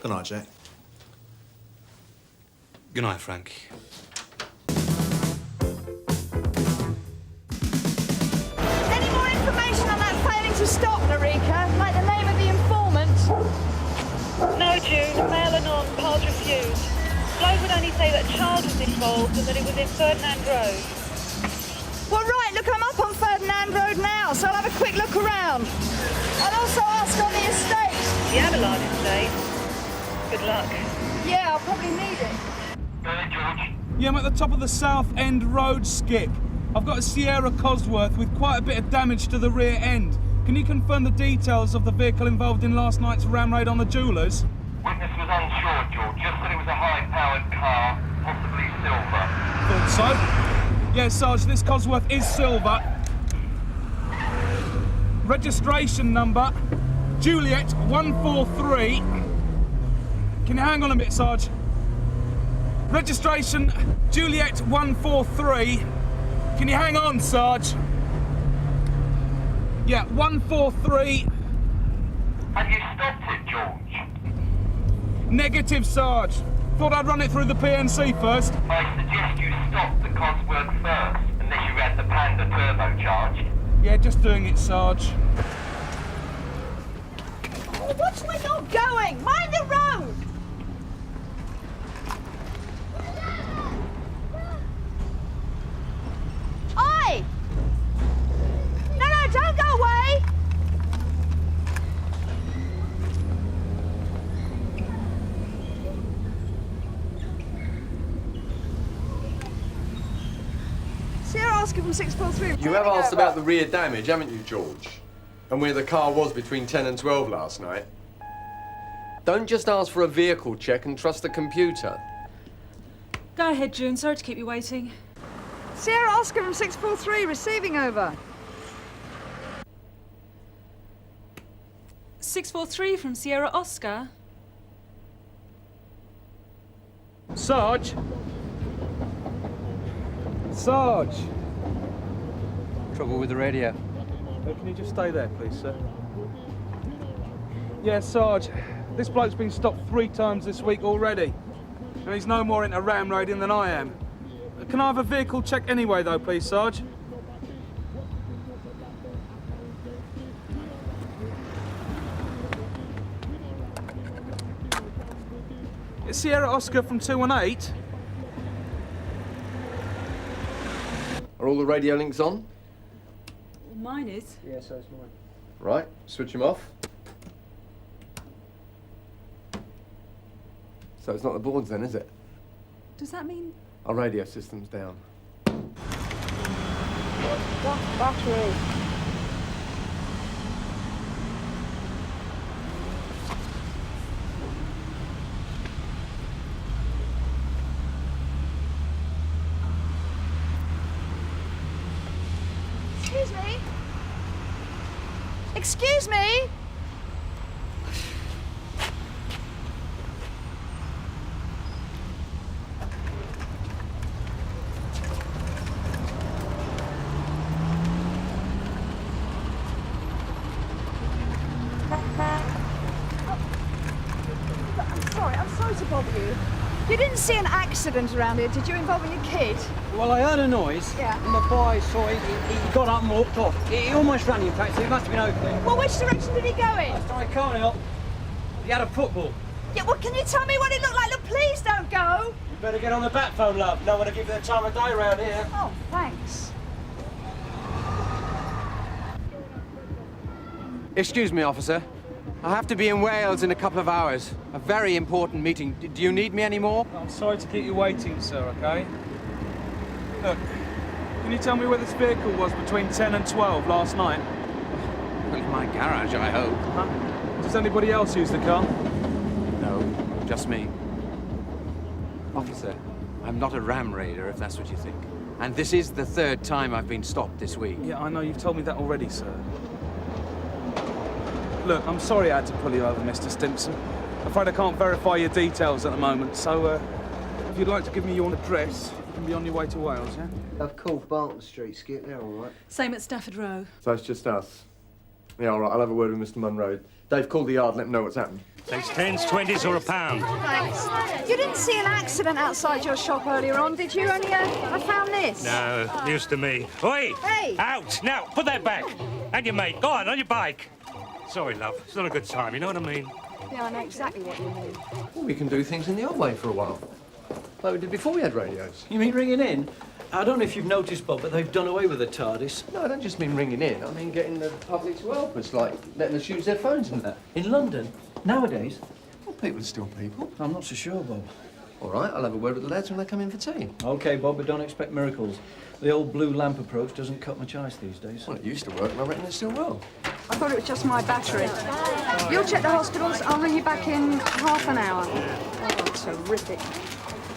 Good night, Jack. Good night, Frank. Any more information on that failing to stop, Narika? Like the name of the informant? No, June. Mail or none. Pa's refused. Flo would only say that a child was involved and that it was in Ferdinand Road. Well, right, look, I'm up on Ferdinand Road now, so I'll have a quick look around. I'll also ask on the estate. The Adelard estate. Good luck. Yeah, I'll probably need it. Yeah, I'm at the top of the South End Road, Skip. I've got a Sierra Cosworth with quite a bit of damage to the rear end. Can you confirm the details of the vehicle involved in last night's ram raid on the jewellers? Witness was unsure, George. Just said it was a high-powered car, possibly silver. Thought so. Yeah, Sarge, this Cosworth is silver. Registration number, Juliet 143. Can you hang on a bit, Sarge? Registration, Juliet 143. Can you hang on, Sarge? Yeah, 143. Have you stopped it, George? Negative, Sarge. Thought I'd run it through the PNC first. I suggest you stop the Cosworth first, unless you had the Panda turbocharged. Yeah, just doing it, Sarge. Oh, which way you're going? Mind the road! Oi! No, don't go away! Sierra asking from 643. You have asked about the rear damage, haven't you, George? And where the car was between 10 and 12 last night. Don't just ask for a vehicle check and trust the computer. Go ahead, June. Sorry to keep you waiting. Sierra Oscar from 643, receiving over. 643 from Sierra Oscar. Sarge? Sarge? Trouble with the radio. Can you just stay there, please, sir? Yeah, Sarge. This bloke's been stopped 3 times this week already. And he's no more into ram raiding than I am. Can I have a vehicle check anyway, though, please, Sarge? It's Sierra Oscar from 218. Are all the radio links on? Mine is. Yeah, so is mine. Right, switch them off. So it's not the boards then, is it? Does that mean? Our radio system's down. Battery. Excuse me? Excuse me? I'm sorry to bother you. You didn't see an accident around here, did you, involving a kid? Well, I heard a noise. Yeah. And my boy saw it. He got up and walked off. He almost ran, in fact, so he must have been okay. Well, which direction did he go in? I can't help. He had a football. Yeah, well, can you tell me what it looked like? Look, please don't go. You better get on the bat phone, love. No one to give you the time of day round here. Oh, thanks. Excuse me, officer. I have to be in Wales in a couple of hours. A very important meeting. Do you need me anymore? I'm sorry to keep you waiting, sir, OK? Look, can you tell me where this vehicle was between 10 and 12 last night? Well, in my garage, I hope. Huh? Does anybody else use the car? No, just me. Officer, I'm not a ram raider, if that's what you think. And this is the 3rd time I've been stopped this week. Yeah, I know. You've told me that already, sir. Look, I'm sorry I had to pull you over, Mr. Stimpson. I'm afraid I can't verify your details at the moment, so if you'd like to give me your address, you can be on your way to Wales, yeah? I've called Barton Street, Skip. They're all right. Same at Stafford Row. So it's just us. Yeah, all right, I'll have a word with Mr. Munro. Dave, call the yard, let him know what's happened. Takes 10s, 20s or a pound. Thanks. You didn't see an accident outside your shop earlier on, did you? Only I found this. No, news to me. Oi! Hey! Out! Now, put that back. And your mate, go on your bike. Sorry, love. It's not a good time, you know what I mean? Yeah, I know exactly what you mean. Well, we can do things in the old way for a while. Like we did before we had radios. You mean ringing in? I don't know if you've noticed, Bob, but they've done away with the TARDIS. No, I don't just mean ringing in. I mean getting the public to help us, like letting us use their phones and that. In London? Nowadays? Well, people are still people. I'm not so sure, Bob. All right, I'll have a word with the lads when they come in for tea. OK, Bob, but don't expect miracles. The old blue lamp approach doesn't cut much ice these days. Well, it used to work, and I reckon it still will. I thought it was just my battery. You'll check the hospitals. I'll ring you back in half an hour. Oh, terrific.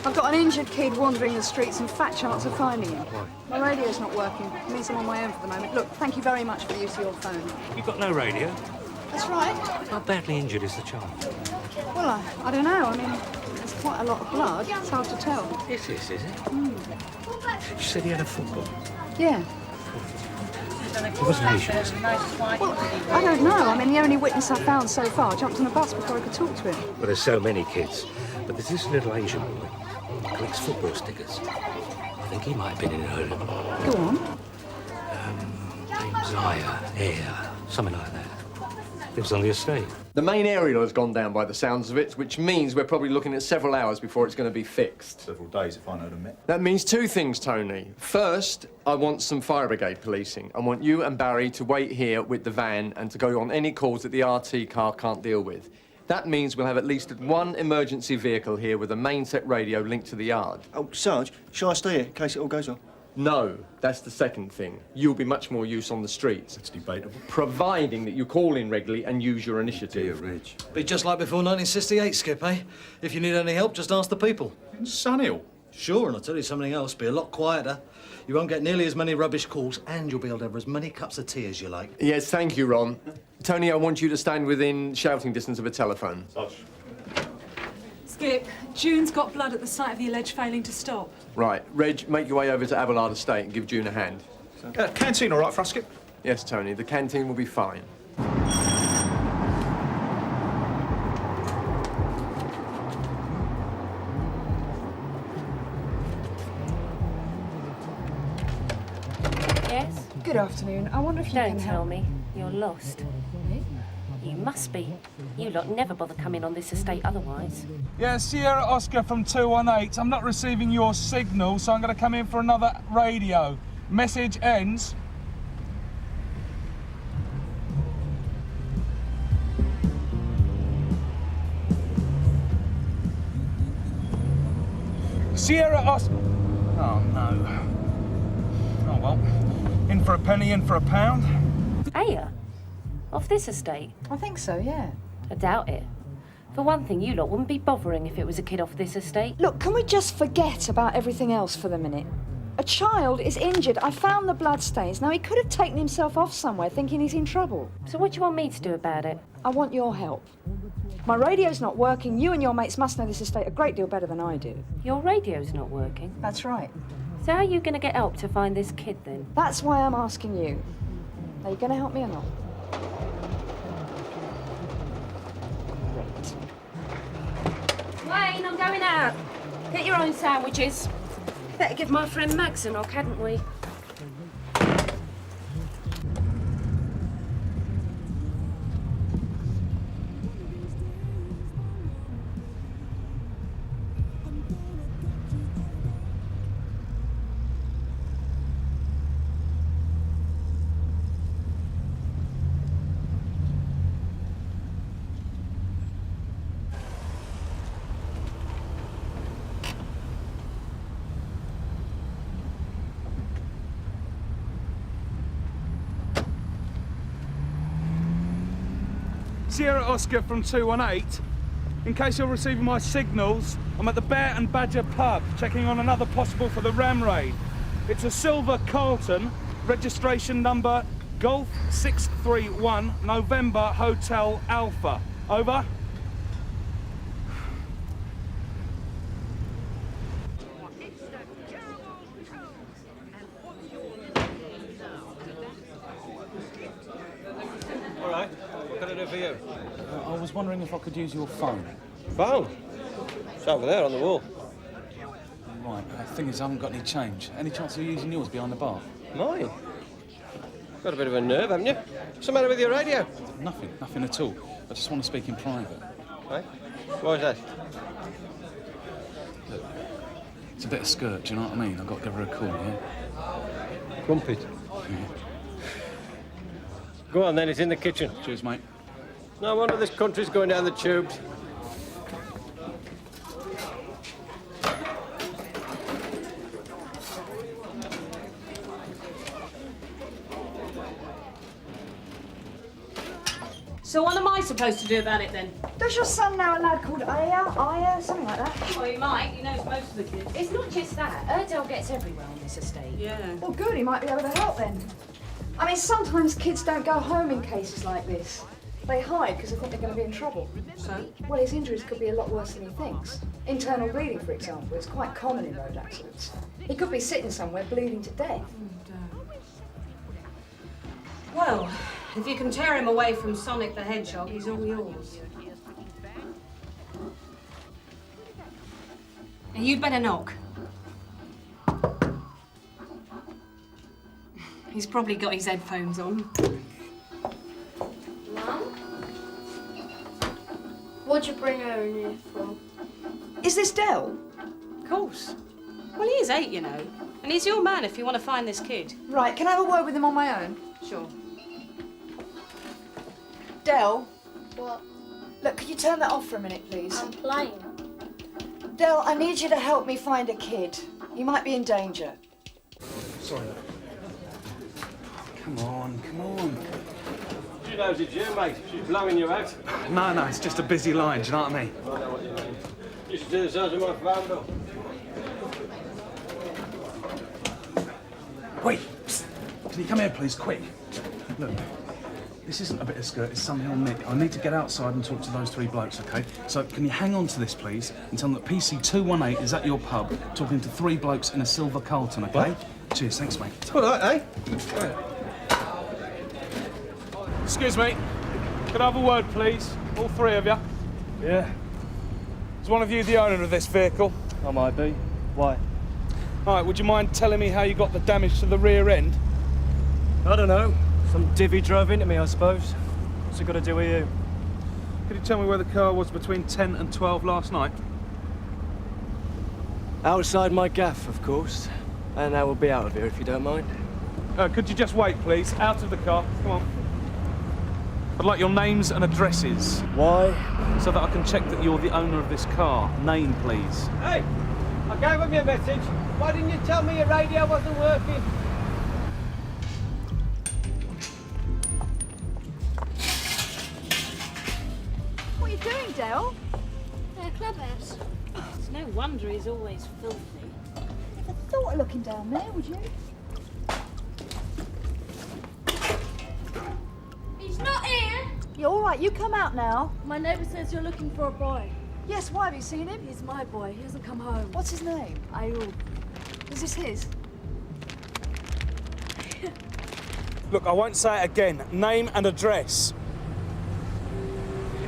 I've got an injured kid wandering the streets and fat chance of finding him. My radio's not working. It means I'm on my own for the moment. Look, thank you very much for the use of your phone. You've got no radio? That's right. How badly injured is the child? Well, I don't know. I mean, there's quite a lot of blood. It's hard to tell. Is it? Mm. You said he had a football. Yeah. He wasn't Asian, was he? Well, I don't know. I mean, the only witness I've found so far jumped on a bus before I could talk to him. Well, there's so many kids. But there's this little Asian boy. He collects football stickers. I think he might have been in a hurry. Go on. Name's Air, something like that. Lives on the estate. The main aerial has gone down by the sounds of it, which means we're probably looking at several hours before it's going to be fixed. Several days, if I know the met. That means 2 things, Tony. First, I want some fire brigade policing. I want you and Barry to wait here with the van and to go on any calls that the RT car can't deal with. That means we'll have at least 1 emergency vehicle here with a main set radio linked to the yard. Oh, Sarge, shall I stay here in case it all goes wrong? No, that's the second thing. You'll be much more use on the streets. That's debatable. Providing that you call in regularly and use your initiative. Dear Rich. Be just like before 1968, Skip, eh? If you need any help, just ask the people. Sunhill? Sure, and I'll tell you something else, be a lot quieter. You won't get nearly as many rubbish calls, and you'll be able to have as many cups of tea as you like. Yes, thank you, Ron. Tony, I want you to stand within shouting distance of a telephone. Skip, June's got blood at the site of the alleged failing to stop. Right. Reg, make your way over to Abelard Estate and give June a hand. Canteen all right for us, Skip? Yes, Tony, the canteen will be fine. Yes? Good afternoon. I wonder if you Don't can tell help me. You're lost. Me? You must be. You lot never bother coming on this estate otherwise. Yeah, Sierra Oscar from 218. I'm not receiving your signal, so I'm going to come in for another radio. Message ends. Sierra Oscar... Oh, no. Oh, well. In for a penny, in for a pound. Aya? Off this estate? I think so, yeah. I doubt it. For one thing, you lot wouldn't be bothering if it was a kid off this estate. Look, can we just forget about everything else for the minute? A child is injured. I found the bloodstains. Now, he could have taken himself off somewhere thinking he's in trouble. So what do you want me to do about it? I want your help. My radio's not working. You and your mates must know this estate a great deal better than I do. Your radio's not working? That's right. So how are you going to get help to find this kid, then? That's why I'm asking you. Are you going to help me or not? Wayne, I'm going out. Get your own sandwiches. Better give my friend Max a knock, hadn't we? Sierra Oscar from 218. In case you're receiving my signals, I'm at the Bear and Badger pub, checking on another possible for the ram raid. It's a silver Carlton, registration number Golf 631, November Hotel Alpha. Over. All right, what can I do for you? I was wondering if I could use your phone. Phone? It's over there on the wall. Right, the thing is I haven't got any change. Any chance of using yours behind the bar? Mine? Got a bit of a nerve, haven't you? What's the matter with your radio? Nothing at all. I just want to speak in private. Right? Why is that? Look, it's a bit of skirt, do you know what I mean? I've got to give her a call, yeah? Crumpet. Yeah. Go on then, it's in the kitchen. Cheers, mate. No wonder this country's going down the tubes. So what am I supposed to do about it then? Does your son know a lad called Aya, something like that? Well, he might. He knows most of the kids. It's not just that. Erdell gets everywhere on this estate. Yeah. Well, good, he might be able to help then. I mean, sometimes kids don't go home in cases like this. They hide because they think they're going to be in trouble. So? Well, his injuries could be a lot worse than he thinks. Internal bleeding, for example, is quite common in road accidents. He could be sitting somewhere bleeding to death. Well, if you can tear him away from Sonic the Hedgehog, he's all yours. And you'd better knock. He's probably got his headphones on. Mum? What'd you bring her in here for? Is this Dell? Of course. Well, he is 8, you know. And he's your man if you want to find this kid. Right, can I have a word with him on my own? Sure. Dell? What? Look, could you turn that off for a minute, please? I'm playing. Dell, I need you to help me find a kid. He might be in danger. Sorry. Come on, come on. She knows it's you, mate. She's blowing you out. No, it's just a busy line, do you know what I mean? I know what you mean. You should do the size of my phone bill. Wait! Psst. Can you come here, please, quick? Look, this isn't a bit of skirt, it's some hill Nick. I need to get outside and talk to those 3 blokes, OK? So can you hang on to this, please, and tell them that PC 218 is at your pub, talking to 3 blokes in a silver Carlton, OK? What? Cheers, thanks, mate. All right, eh? Excuse me. Could I have a word, please? All 3 of you. Yeah. Is one of you the owner of this vehicle? I might be. Why? All right, would you mind telling me how you got the damage to the rear end? I don't know. Some divvy drove into me, I suppose. What's it got to do with you? Could you tell me where the car was between 10 and 12 last night? Outside my gaff, of course. And I will be out of here if you don't mind. Could you just wait, please? Out of the car. Come on. I'd like your names and addresses. Why? So that I can check that you're the owner of this car. Name, please. Hey, I gave him your message. Why didn't you tell me your radio wasn't working? What are you doing, Dale? Clubhouse. It's no wonder he's always filthy. Never thought of looking down there, would you? He's not here. You're all right, you come out now. My neighbour says you're looking for a boy. Yes, why, have you seen him? He's my boy. He hasn't come home. What's his name? Ayub. Is this his? Look, I won't say it again. Name and address.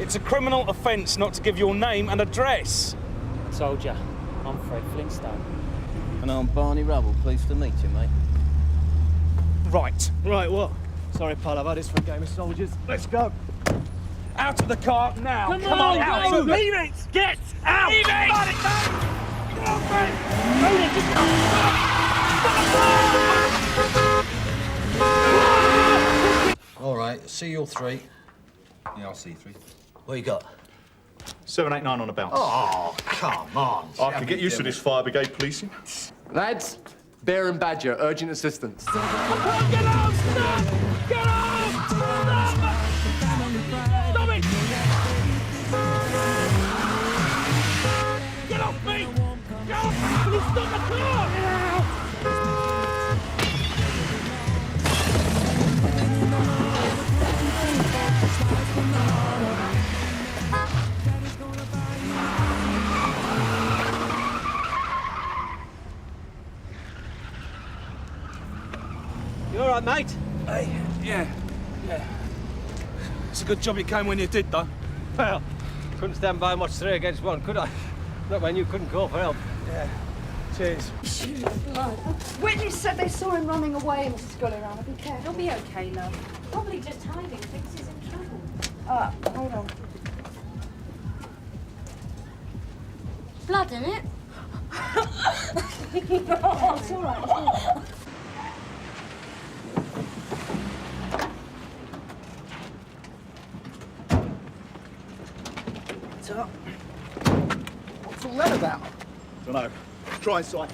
It's a criminal offence not to give your name and address. Told ya. I'm Fred Flintstone. And I'm Barney Rubble. Pleased to meet you, mate. Right. Right, what? Sorry, pal, I've had this for a game of soldiers. Let's go. Out of the car now. Come on, out. go. Leave it. Get out. Leave it. All right, see you all 3. Yeah, I'll see 3. What you got? 789 on a bounce. Oh, come on. I could get used to this fire brigade policing. Lads, Bear and Badger, urgent assistance. Get out! Stop! Get out! Stop! Stop it! Get off me! Get off! Please stop the car! Get out! You all right, mate? Hey, yeah. It's a good job you came when you did, though. Well, couldn't stand by and watch 3 against 1, could I? Not when you couldn't call for help. Yeah. Cheers. Blood. Witness said they saw him running away, Mrs. Gulliran. Be careful. He'll be okay, love. Probably just hiding. Thinks he's in trouble. Hold on. Blood in it? Oh, it's all right. It's all right. What's all that about? Dunno. Let's try inside.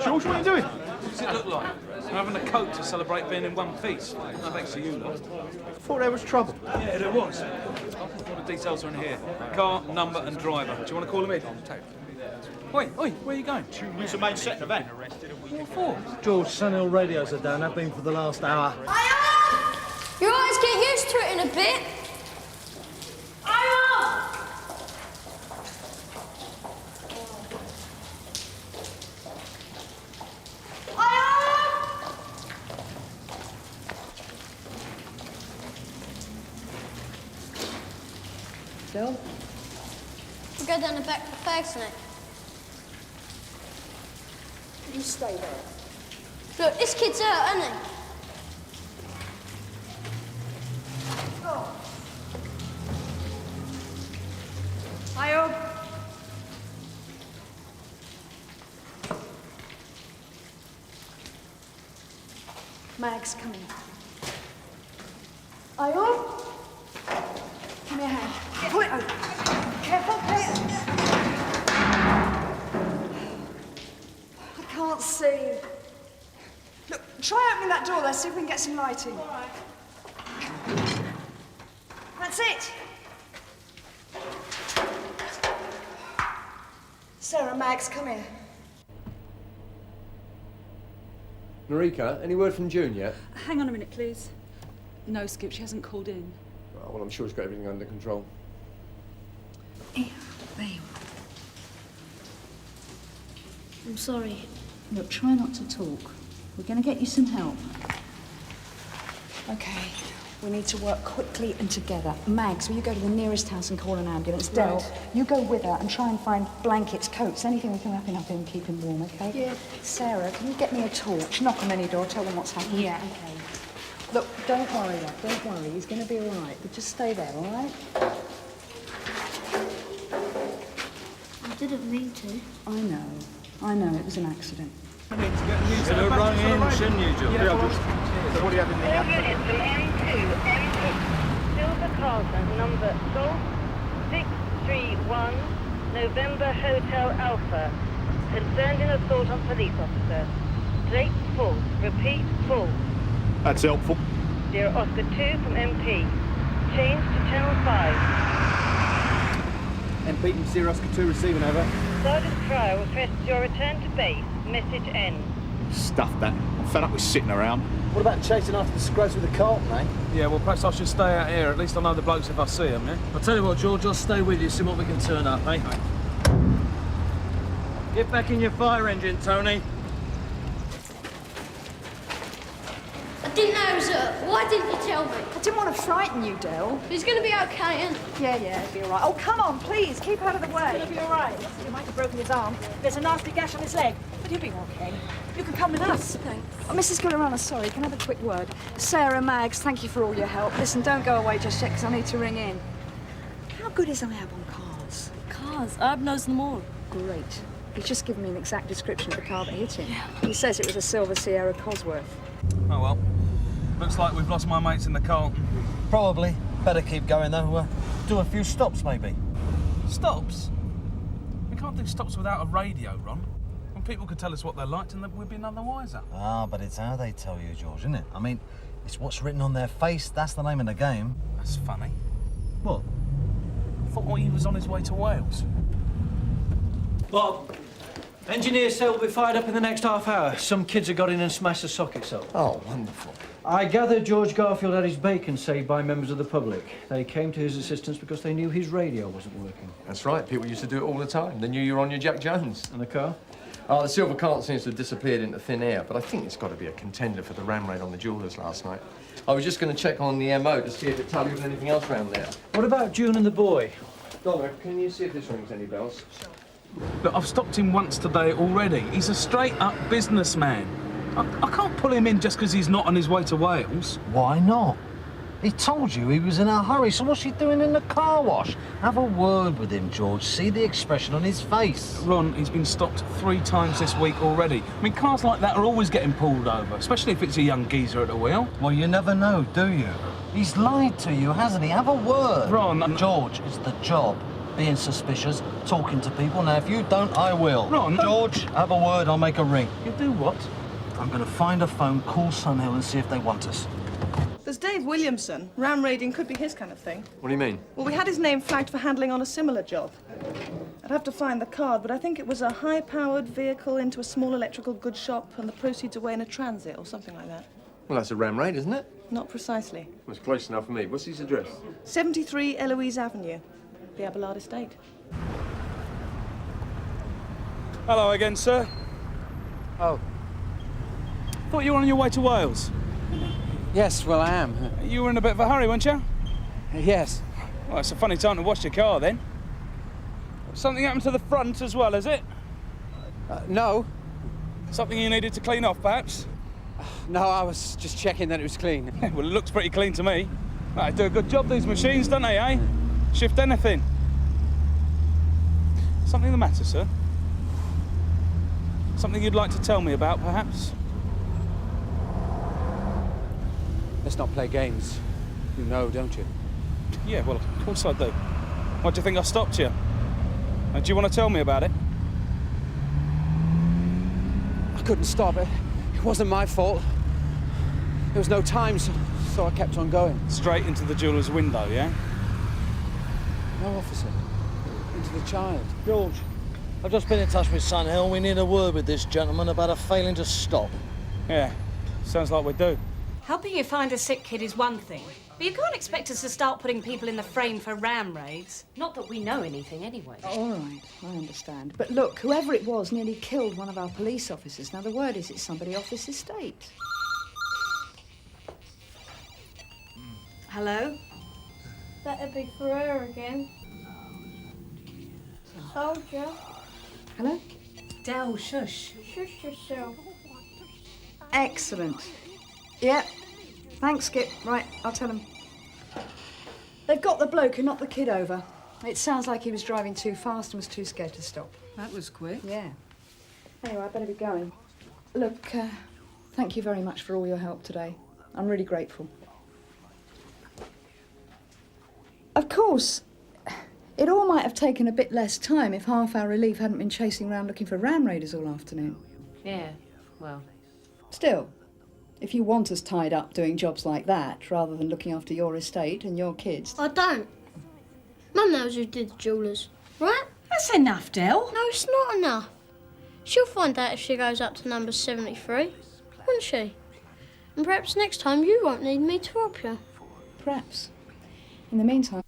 George, what are you doing? What does it look like? I'm having a coat to celebrate being in one piece. No thanks to you, lot. Thought there was trouble. Yeah, there was. All the details are in here. Car, number and driver. Do you want to call him in? Oi, where are you going? Use the main set of that. What for? George, Scannell radios are down. They've been for the last hour. You guys get used to it in a bit. Bill? We'll go down the back to the fags next. You stay there. Look, this kid's out, isn't he? Hi-yo. Mag's coming. Hi-yo. Give me a hand. Pull it over. Careful, I can't see. Look, try opening that door there, see if we can get some light in. All right. That's it. Sarah, Max, come here. Marika, any word from June yet? Hang on a minute, please. No, Skip, she hasn't called in. Oh, well, I'm sure she's got everything under control. Here, babe. I'm sorry. Look, try not to talk. We're going to get you some help. Okay, we need to work quickly and together. Mags, will you go to the nearest house and call an ambulance? Del, you go with her and try and find blankets, coats, anything we can wrap him up in and keep him warm, okay? Yeah. Sarah, can you get me a torch? Knock on any door, tell them what's happening. Yeah, okay. Look, don't worry, love, don't worry. He's going to be all right, but just stay there, all right? I didn't mean to. I know, it was an accident. I need to get the news out back to the radio. shouldn't you, Joe? Yeah, so what do you have in the All units from M2, Silver Carlton, number Golf 631, November Hotel Alpha. Concerned in assault on police officer. Date full. Repeat, full. That's helpful. Dear Oscar 2 from MP. Change to Channel 5. MP from Sierra Oscar 2 receiving, over. Sergeant Cryer requests your return to base. Message N. Stuff that. I'm fed up with sitting around. What about chasing after the scrubs with the Carlton, eh? Yeah, well, perhaps I should stay out here. At least I'll know the blokes if I see them, yeah? I'll tell you what, George, I'll stay with you, see what we can turn up, eh? Get back in your fire engine, Tony. I didn't know it was up. Why didn't you tell me? I didn't want to frighten you, Del. He's going to be okay, isn't he? Yeah, it'll be all right. Oh, come on, please, keep out of the way. He'll be all right. He might have broken his arm. There's a nasty gash on his leg, but he'll be okay. You can come with us. Thanks. Oh, Mrs. Guillerana, sorry, can I have a quick word? Sarah, Mags, thank you for all your help. Listen, don't go away just yet, because I need to ring in. How good is Iab on cars? Cars? Ab knows them all. Great. He's just given me an exact description of the car that hit him. He says it was a silver Sierra Cosworth. Oh, well. Looks like we've lost my mates in the Carlton. Probably. Better keep going, though. Do a few stops, maybe. Stops? We can't do stops without a radio, Ron. When people could tell us what they liked and we'd be none the wiser. Ah, but it's how they tell you, George, isn't it? I mean, it's what's written on their face. That's the name of the game. That's funny. What? I thought he was on his way to Wales. Bob, engineer cell will be fired up in the next half hour. Some kids have got in and smashed the sockets up. Oh, wonderful. I gather George Garfield had his bacon saved by members of the public. They came to his assistance because they knew his radio wasn't working. That's right. People used to do it all the time. They knew you were on your Jack Jones. And the car? Oh, the silver Carlton seems to have disappeared into thin air, but I think it's got to be a contender for the ram raid on the jewellers last night. I was just going to check on the MO to see if it tallied with anything else around there. What about June and the boy? Donna, can you see if this rings any bells? Look, I've stopped him once today already. He's a straight-up businessman. I can't pull him in just because he's not on his way to Wales. Why not? He told you he was in a hurry, so what's he doing in the car wash? Have a word with him, George. See the expression on his face. Ron, he's been stopped 3 times this week already. I mean, cars like that are always getting pulled over, especially if it's a young geezer at the wheel. Well, you never know, do you? He's lied to you, hasn't he? Have a word. Ron... George, it's the job. Being suspicious, talking to people. Now, if you don't, I will. Ron... George, have a word, I'll make a ring. You do what? I'm going to find a phone, call Sunhill and see if they want us. There's Dave Williamson. Ram raiding could be his kind of thing. What do you mean? Well, we had his name flagged for handling on a similar job. I'd have to find the card, but I think it was a high-powered vehicle into a small electrical goods shop and the proceeds away in a transit or something like that. Well, that's a ram raid, isn't it? Not precisely. Well, it's close enough for me. What's his address? 73 Eloise Avenue, the Abelard Estate. Hello again, sir. Oh. Thought you were on your way to Wales. Yes, well, I am. You were in a bit of a hurry, weren't you? Yes. Well, it's a funny time to wash your car, then. Something happened to the front as well, is it? No. Something you needed to clean off, perhaps? No, I was just checking that it was clean. Well, it looks pretty clean to me. They do a good job, these machines, don't they, eh? Shift anything. Something the matter, sir? Something you'd like to tell me about, perhaps? Let's not play games. You know, don't you? Yeah, well, of course I do. Why do you think I stopped you? And do you want to tell me about it? I couldn't stop it. It wasn't my fault. There was no time, so I kept on going. Straight into the jeweller's window, yeah? No, officer. Into the child. George, I've just been in touch with Scannell. We need a word with this gentleman about a failing to stop. Yeah, sounds like we do. Helping you find a sick kid is one thing, but you can't expect us to start putting people in the frame for ram raids. Not that we know anything anyway. All right, I understand. But look, whoever it was nearly killed one of our police officers. Now, the word is it's somebody off this estate. Hello? That'd be for her again. Soldier. Hello? Del, shush. Shush yourself. Excellent. Yeah. Thanks, Skip. Right, I'll tell them. They've got the bloke who knocked the kid over. It sounds like he was driving too fast and was too scared to stop. That was quick. Yeah. Anyway, I better be going. Look, thank you very much for all your help today. I'm really grateful. Of course, it all might have taken a bit less time if half our relief hadn't been chasing around looking for ram raiders all afternoon. Yeah, well. Still, if you want us tied up doing jobs like that, rather than looking after your estate and your kids... I don't. Mum knows who did the jewellers, right? That's enough, Del. No, it's not enough. She'll find out if she goes up to number 73, won't she? And perhaps next time you won't need me to help you. Perhaps. In the meantime...